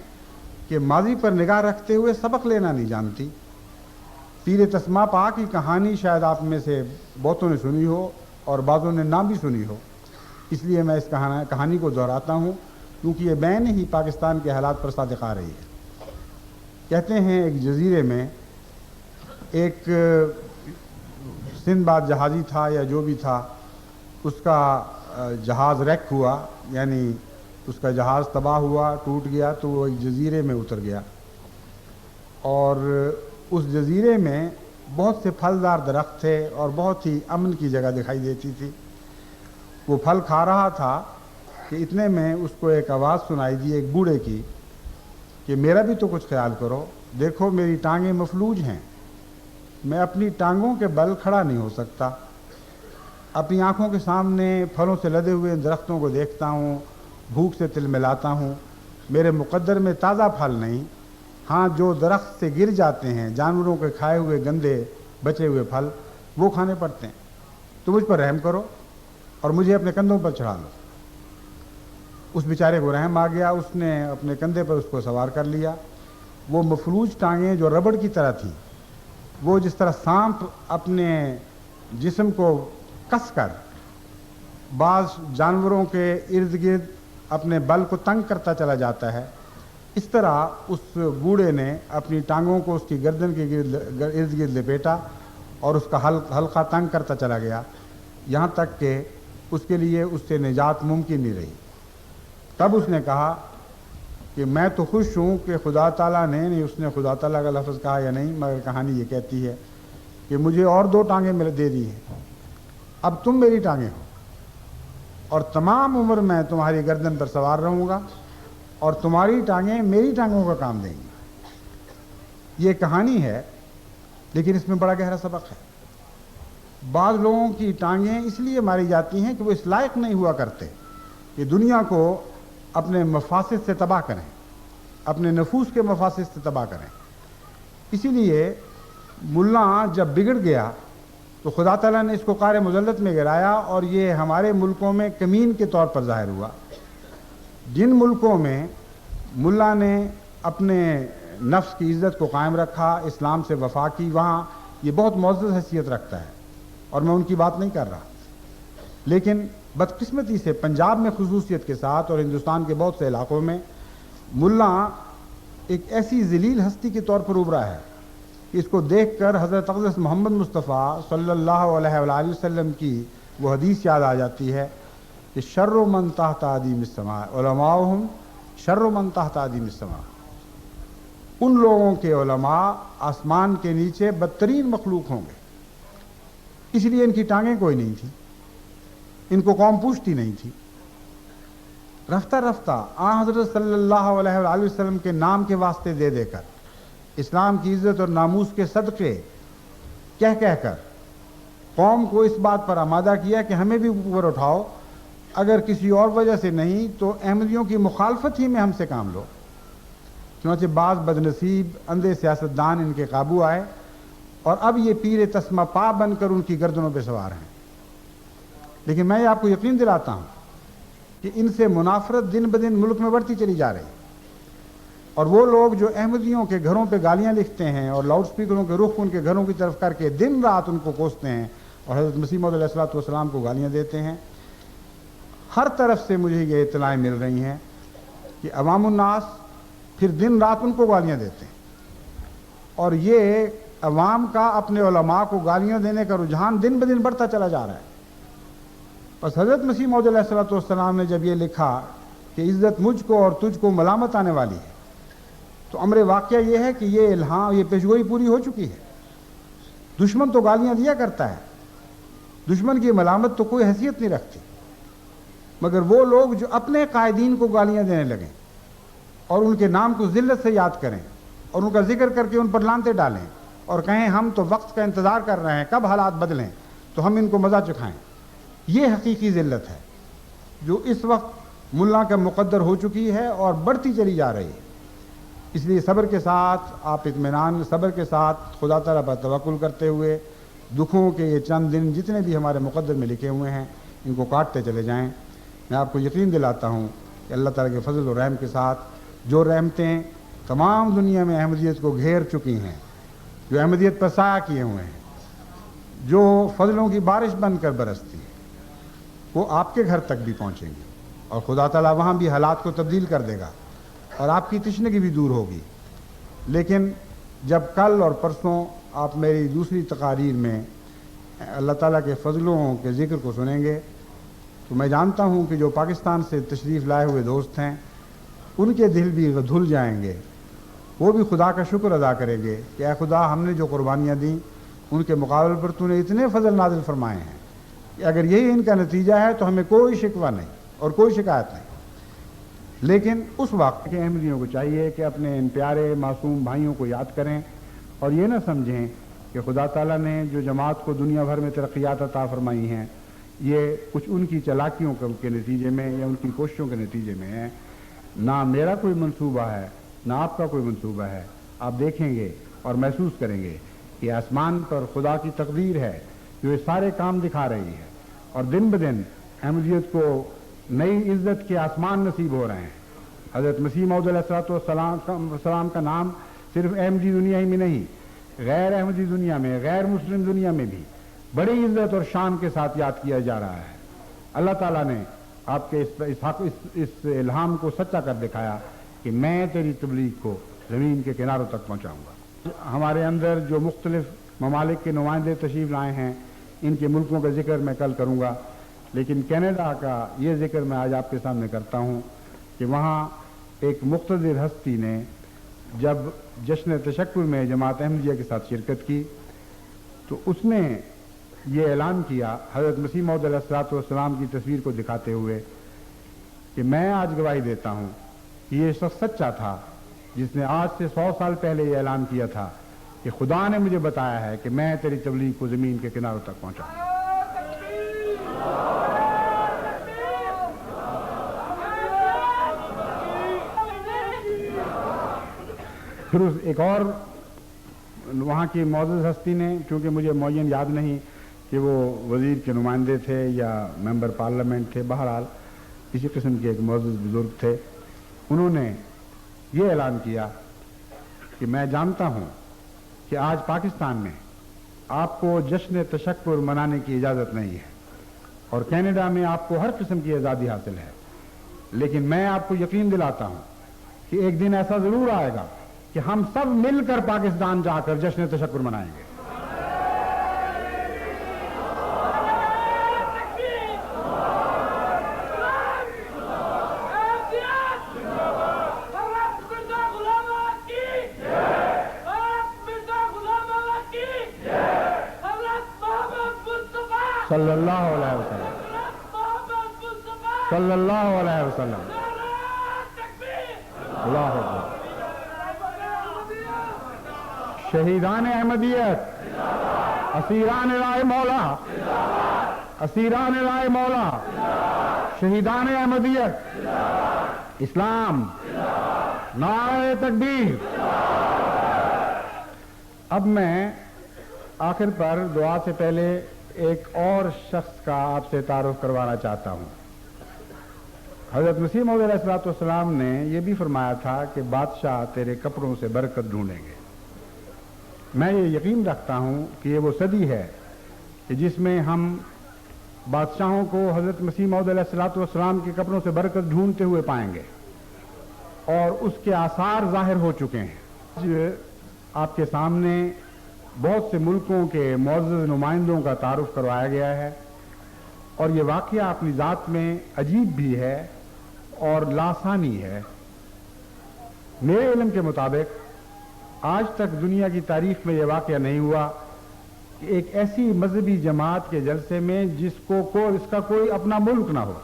کہ ماضی پر نگاہ رکھتے ہوئے سبق لینا نہیں جانتی۔ پیر تسمہ پا کی کہانی شاید آپ میں سے بہتوں نے سنی ہو اور بعضوں نے نہ بھی سنی ہو، اس لیے میں اس کہانی کو دہراتا ہوں کیونکہ یہ بین ہی پاکستان کے حالات پر صادق آ رہی ہے۔ کہتے ہیں ایک جزیرے میں ایک سندباد جہازی تھا یا جو بھی تھا، اس کا جہاز ریک ہوا، یعنی اس کا جہاز تباہ ہوا، ٹوٹ گیا، تو وہ ایک جزیرے میں اتر گیا، اور اس جزیرے میں بہت سے پھلدار درخت تھے اور بہت ہی امن کی جگہ دکھائی دیتی تھی۔ وہ پھل کھا رہا تھا کہ اتنے میں اس کو ایک آواز سنائی دی ایک بوڑھے کی کہ میرا بھی تو کچھ خیال کرو، دیکھو میری ٹانگیں مفلوج ہیں، میں اپنی ٹانگوں کے بل کھڑا نہیں ہو سکتا، اپنی آنکھوں کے سامنے پھلوں سے لدے ہوئے درختوں کو دیکھتا ہوں، بھوک سے تل ملاتا ہوں، میرے مقدر میں تازہ پھل نہیں، ہاں جو درخت سے گر جاتے ہیں، جانوروں کے کھائے ہوئے گندے بچے ہوئے پھل، وہ کھانے پڑتے ہیں، تو مجھ پر رحم کرو اور مجھے اپنے کندھوں پر چڑھا لو۔ اس بیچارے کو رحم آ گیا، اس نے اپنے کندھے پر اس کو سوار کر لیا۔ وہ مفلوج ٹانگیں جو ربڑ کی طرح تھیں، وہ جس طرح سانپ اپنے جسم کو کس کر بعض جانوروں کے ارد گرد اپنے بل کو تنگ کرتا چلا جاتا ہے، اس طرح اس بوڑھے نے اپنی ٹانگوں کو اس کی گردن کے ارد گرد لپیٹا اور اس کا حلقہ تنگ کرتا چلا گیا، یہاں تک کہ اس کے لیے اس سے نجات ممکن نہیں رہی۔ تب اس نے کہا کہ میں تو خوش ہوں کہ خدا تعالیٰ نے، نہیں اس نے خدا تعالیٰ کا لفظ کہا یا نہیں، مگر کہانی یہ کہتی ہے کہ مجھے اور 2 ٹانگیں دے دی ہیں، اب تم میری ٹانگیں ہو، اور تمام عمر میں تمہاری گردن پر سوار رہوں گا، اور تمہاری ٹانگیں میری ٹانگوں کا کام دیں گی۔ یہ کہانی ہے، لیکن اس میں بڑا گہرا سبق ہے۔ بعض لوگوں کی ٹانگیں اس لیے ماری جاتی ہیں کہ وہ اس لائق نہیں ہوا کرتے کہ دنیا کو اپنے مفاسد سے تباہ کریں، اپنے نفوس کے مفاسد سے تباہ کریں۔ اسی لیے ملا جب بگڑ گیا تو خدا تعالیٰ نے اس کو قعر مذلت میں گرایا، اور یہ ہمارے ملکوں میں کمین کے طور پر ظاہر ہوا۔ جن ملکوں میں ملا نے اپنے نفس کی عزت کو قائم رکھا، اسلام سے وفا کی، وہاں یہ بہت معزز حیثیت رکھتا ہے، اور میں ان کی بات نہیں کر رہا۔ لیکن بدقسمتی سے پنجاب میں خصوصیت کے ساتھ اور ہندوستان کے بہت سے علاقوں میں ملا ایک ایسی ذلیل ہستی کے طور پر ابھرا ہے کہ اس کو دیکھ کر حضرت اقدس محمد مصطفیٰ صلی اللہ علیہ وآلہ وسلم کی وہ حدیث یاد آ جاتی ہے کہ شر من تحت ادیم السماء علماؤہم شر من تحت ادیم السماء، ان لوگوں کے علماء آسمان کے نیچے بدترین مخلوق ہوں گے۔ اس لیے ان کی ٹانگیں کوئی نہیں تھی، ان کو قوم پوچھتی نہیں تھی۔ رفتہ رفتہ آن حضرت صلی اللہ علیہ وآلہ وسلم کے نام کے واسطے دے دے کر، اسلام کی عزت اور ناموس کے صدقے کہہ کر قوم کو اس بات پر آمادہ کیا کہ ہمیں بھی اوپر اٹھاؤ، اگر کسی اور وجہ سے نہیں تو احمدیوں کی مخالفت ہی میں ہم سے کام لو۔ چنانچہ بعض بدنصیب اندھے سیاستدان ان کے قابو آئے، اور اب یہ پیر تسمہ پا بن کر ان کی گردنوں پہ سوار ہیں۔ لیکن میں آپ کو یقین دلاتا ہوں کہ ان سے منافرت دن بدن ملک میں بڑھتی چلی جا رہی ہے، اور وہ لوگ جو احمدیوں کے گھروں پہ گالیاں لکھتے ہیں اور لاؤڈ سپیکروں کے رخ ان کے گھروں کی طرف کر کے دن رات ان کو کوستے ہیں اور حضرت مسیح موعود علیہ الصلوۃ والسلام کو گالیاں دیتے ہیں، ہر طرف سے مجھے یہ اطلاعیں مل رہی ہیں کہ عوام الناس پھر دن رات ان کو گالیاں دیتے ہیں، اور یہ عوام کا اپنے علماء کو گالیاں دینے کا رجحان دن بدن بڑھتا چلا جا رہا ہے۔ بس حضرت مسیح موعود علیہ الصلوۃ والسلام نے جب یہ لکھا کہ عزت مجھ کو اور تجھ کو ملامت آنے والی ہے، تو امر واقعہ یہ ہے کہ یہ الہام، یہ پیشگوئی پوری ہو چکی ہے۔ دشمن تو گالیاں دیا کرتا ہے، دشمن کی ملامت تو کوئی حیثیت نہیں رکھتی، مگر وہ لوگ جو اپنے قائدین کو گالیاں دینے لگیں اور ان کے نام کو ذلت سے یاد کریں اور ان کا ذکر کر کے ان پر لعنتیں ڈالیں اور کہیں ہم تو وقت کا انتظار کر رہے ہیں کب حالات بدلیں تو ہم ان کو مزہ چکھائیں، یہ حقیقی ذلت ہے جو اس وقت ملا کا مقدر ہو چکی ہے اور بڑھتی چلی جا رہی ہے۔ اس لیے صبر کے ساتھ آپ اطمینان، صبر کے ساتھ خدا تعالیٰ پر توکل کرتے ہوئے دکھوں کے یہ چند دن جتنے بھی ہمارے مقدر میں لکھے ہوئے ہیں ان کو کاٹتے چلے جائیں۔ میں آپ کو یقین دلاتا ہوں کہ اللہ تعالیٰ کے فضل و رحم کے ساتھ جو رحمتیں تمام دنیا میں احمدیت کو گھیر چکی ہیں، جو احمدیت پر سایہ کیے ہوئے ہیں، جو فضلوں کی بارش بن کر برستی ہیں، وہ آپ کے گھر تک بھی پہنچیں گی، اور خدا تعالیٰ وہاں بھی حالات کو تبدیل کر دے گا اور آپ کی تشنگی بھی دور ہوگی۔ لیکن جب کل اور پرسوں آپ میری دوسری تقاریر میں اللہ تعالیٰ کے فضلوں کے ذکر کو سنیں گے تو میں جانتا ہوں کہ جو پاکستان سے تشریف لائے ہوئے دوست ہیں ان کے دل بھی دھل جائیں گے، وہ بھی خدا کا شکر ادا کریں گے کہ اے خدا ہم نے جو قربانیاں دیں ان کے مقابلے پر تو نے اتنے فضل نازل فرمائے ہیں کہ اگر یہی ان کا نتیجہ ہے تو ہمیں کوئی شکوہ نہیں اور کوئی شکایت نہیں۔ لیکن اس وقت کے احمدیوں کو چاہیے کہ اپنے ان پیارے معصوم بھائیوں کو یاد کریں اور یہ نہ سمجھیں کہ خدا تعالیٰ نے جو جماعت کو دنیا بھر میں ترقیات عطا فرمائی ہیں یہ کچھ ان کی چالاکیوں کے نتیجے میں یا ان کی کوششوں کے نتیجے میں ہے۔ نہ میرا کوئی منصوبہ ہے نہ آپ کا کوئی منصوبہ ہے۔ آپ دیکھیں گے اور محسوس کریں گے کہ آسمان پر خدا کی تقدیر ہے جو یہ سارے کام دکھا رہی ہے، اور دن بدن احمدیت کو نئی عزت کے آسمان نصیب ہو رہے ہیں۔ حضرت مسیح موعود علیہ السلام کا نام صرف احمدی دنیا ہی میں نہیں، غیر احمدی دنیا میں، غیر مسلم دنیا میں بھی بڑی عزت اور شان کے ساتھ یاد کیا جا رہا ہے۔ اللہ تعالیٰ نے آپ کے اس الہام کو سچا کر دکھایا کہ میں تیری تبلیغ کو زمین کے کناروں تک پہنچاؤں گا۔ ہمارے اندر جو مختلف ممالک کے نمائندے تشریف لائے ہیں ان کے ملکوں کا ذکر میں کل کروں گا، لیکن کینیڈا کا یہ ذکر میں آج آپ کے سامنے کرتا ہوں کہ وہاں ایک مقتدر ہستی نے جب جشن تشکر میں جماعت احمدیہ کے ساتھ شرکت کی تو اس نے یہ اعلان کیا حضرت مسیح موعود علیہ السلام کی تصویر کو دکھاتے ہوئے کہ میں آج گواہی دیتا ہوں کہ یہ شخص سچا تھا جس نے آج سے 100 سال پہلے یہ اعلان کیا تھا کہ خدا نے مجھے بتایا ہے کہ میں تیری تبلیغ کو زمین کے کناروں تک پہنچاؤں۔ پھر ایک اور وہاں کی معزز ہستی نے، چونکہ مجھے معین یاد نہیں کہ وہ وزیر کے نمائندے تھے یا ممبر پارلیمنٹ تھے، بہرحال اسی قسم کے ایک معزز بزرگ تھے، انہوں نے یہ اعلان کیا کہ میں جانتا ہوں کہ آج پاکستان میں آپ کو جشن تشکر منانے کی اجازت نہیں ہے اور کینیڈا میں آپ کو ہر قسم کی آزادی حاصل ہے، لیکن میں آپ کو یقین دلاتا ہوں کہ ایک دن ایسا ضرور آئے گا کہ ہم سب مل کر پاکستان جا کر جشن تشکر منائیں گے۔ صلی اللہ علیہ وسلم، صلی اللہ علیہ وسلم، اللہ اکبر۔ شہیدان احمدیت، اسیران رائے مولا، اسیران رائے مولا، شہیدان احمدیت، اسلام، نعرہ تکبیر۔ اب میں آخر پر دعا سے پہلے ایک اور شخص کا آپ سے تعارف کروانا چاہتا ہوں۔ حضرت مسیح موعود علیہ السلام نے یہ بھی فرمایا تھا کہ بادشاہ تیرے کپڑوں سے برکت ڈھونڈیں گے۔ میں یہ یقین رکھتا ہوں کہ یہ وہ صدی ہے کہ جس میں ہم بادشاہوں کو حضرت مسیح موعود علیہ السلام کے کپڑوں سے برکت ڈھونڈتے ہوئے پائیں گے، اور اس کے آثار ظاہر ہو چکے ہیں۔ آج آپ کے سامنے بہت سے ملکوں کے معزز نمائندوں کا تعارف کروایا گیا ہے، اور یہ واقعہ اپنی ذات میں عجیب بھی ہے اور لاسانی ہے۔ میرے علم کے مطابق آج تک دنیا کی تاریخ میں یہ واقعہ نہیں ہوا کہ ایک ایسی مذہبی جماعت کے جلسے میں جس کو اس کا کوئی اپنا ملک نہ ہو،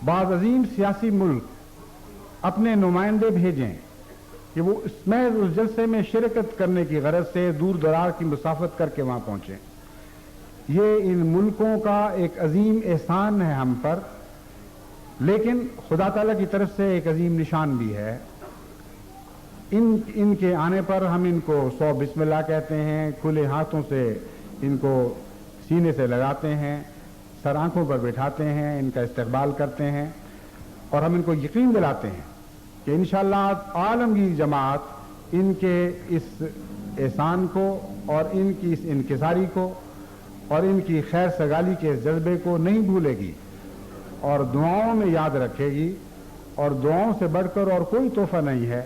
بعض عظیم سیاسی ملک اپنے نمائندے بھیجیں کہ وہ اس جلسے میں شرکت کرنے کی غرض سے دور دراز کی مسافت کر کے وہاں پہنچیں۔ یہ ان ملکوں کا ایک عظیم احسان ہے ہم پر، لیکن خدا تعالیٰ کی طرف سے ایک عظیم نشان بھی ہے۔ ان کے آنے پر ہم ان کو 100 بسم اللہ کہتے ہیں، کھلے ہاتھوں سے ان کو سینے سے لگاتے ہیں، سر آنکھوں پر بٹھاتے ہیں، ان کا استقبال کرتے ہیں، اور ہم ان کو یقین دلاتے ہیں کہ انشاءاللہ عالمگیر جماعت ان کے اس احسان کو اور ان کی اس انکساری کو اور ان کی خیر سگالی کے اس جذبے کو نہیں بھولے گی اور دعاؤں میں یاد رکھے گی، اور دعاؤں سے بڑھ کر اور کوئی تحفہ نہیں ہے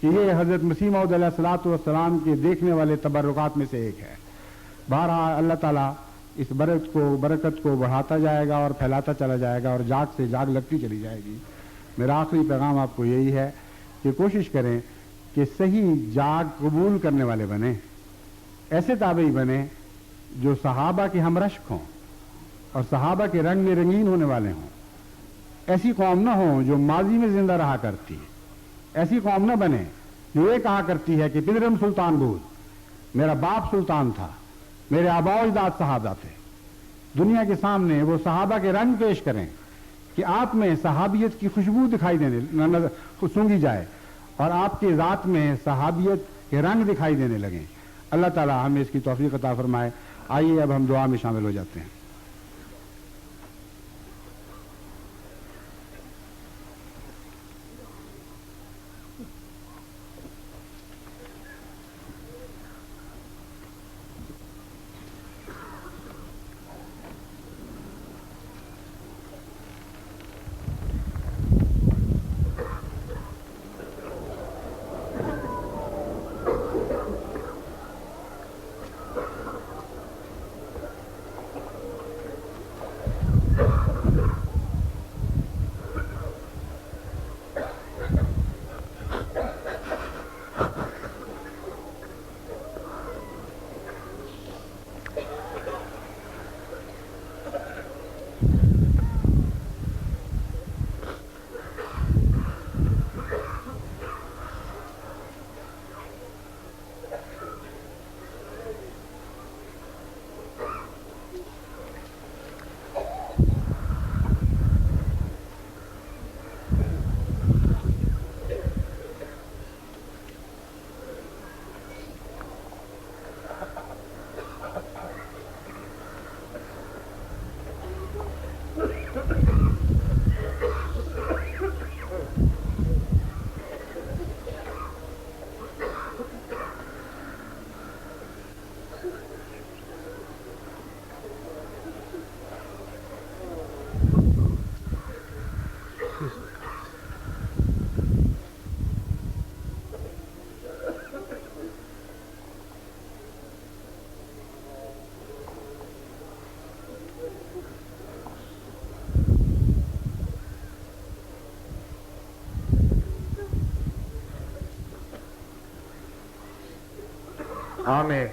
کہ یہ حضرت مسیح موعود علیہ الصلوۃ والسلام کے دیکھنے والے تبرکات میں سے ایک ہے. بہرحال اللہ تعالیٰ اس برکت کو بڑھاتا جائے گا اور پھیلاتا چلا جائے گا اور جاگ سے جاگ لگتی چلی جائے گی. میرا آخری پیغام آپ کو یہی ہے کہ کوشش کریں کہ صحیح جاگ قبول کرنے والے بنیں، ایسے تابعی بنیں جو صحابہ کے ہم رشک ہوں اور صحابہ کے رنگ میں رنگین ہونے والے ہوں. ایسی قوم نہ ہوں جو ماضی میں زندہ رہا کرتی ہے. ایسی قوم نہ بنے جو یہ کہا کرتی ہے کہ پدرم سلطان بود، میرا باپ سلطان تھا، میرے آباء و اجداد صحابہ تھے. دنیا کے سامنے وہ صحابہ کے رنگ پیش کریں کہ آپ میں صحابیت کی خوشبو دکھائی دینے سونگھی جائے اور آپ کے ذات میں صحابیت کے رنگ دکھائی دینے لگیں. اللہ تعالیٰ ہمیں اس کی توفیق عطا فرمائے. آئیے اب ہم دعا میں شامل ہو جاتے ہیں. آمین.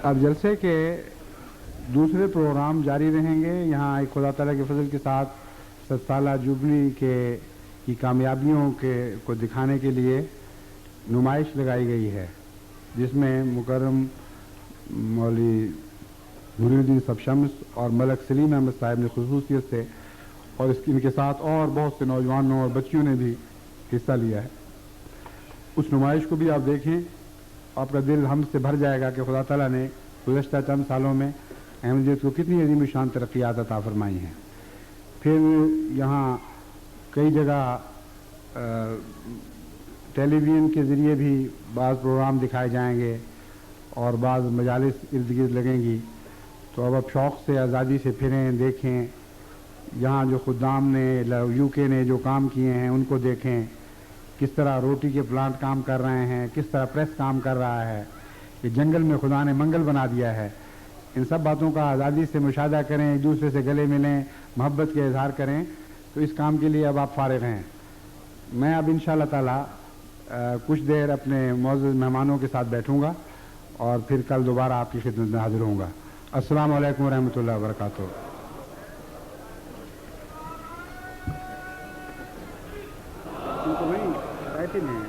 اب جلسے کے دوسرے پروگرام جاری رہیں گے. یہاں ایک خدا تعالیٰ کے فضل کے ساتھ 7 سالہ جوبلی کی کامیابیوں کو دکھانے کے لیے نمائش لگائی گئی ہے، جس میں مکرم مولوی نور الدین سب شمس اور ملک سلیم احمد صاحب نے خصوصیت سے اور ان کے ساتھ اور بہت سے نوجوانوں اور بچیوں نے بھی حصہ لیا ہے. اس نمائش کو بھی آپ دیکھیں، آپ کا دل ہم سے بھر جائے گا کہ خدا تعالیٰ نے گزشتہ چند سالوں میں احمدیت کو کتنی عظیم شان ترقیات عطا فرمائی ہیں. پھر یہاں کئی جگہ ٹیلی ویژن کے ذریعے بھی بعض پروگرام دکھائے جائیں گے اور بعض مجالس ارد گرد لگیں گی. تو اب شوق سے آزادی سے پھریں، دیکھیں. یہاں جو خدام نے یو کے نے جو کام کیے ہیں ان کو دیکھیں، کس طرح روٹی کے پلانٹ کام کر رہے ہیں، کس طرح پریس کام کر رہا ہے، کہ جنگل میں خدا نے منگل بنا دیا ہے. ان سب باتوں کا آزادی سے مشاہدہ کریں، ایک دوسرے سے گلے ملیں، محبت کے اظہار کریں. تو اس کام کے لیے اب آپ فارغ ہیں. میں اب انشاءاللہ تعالی کچھ دیر اپنے معزز مہمانوں کے ساتھ بیٹھوں گا اور پھر کل دوبارہ آپ کی خدمت میں حاضر ہوں گا. السلام علیکم ورحمۃ اللہ وبرکاتہ. ان کو وہیں بیٹھے ہیں.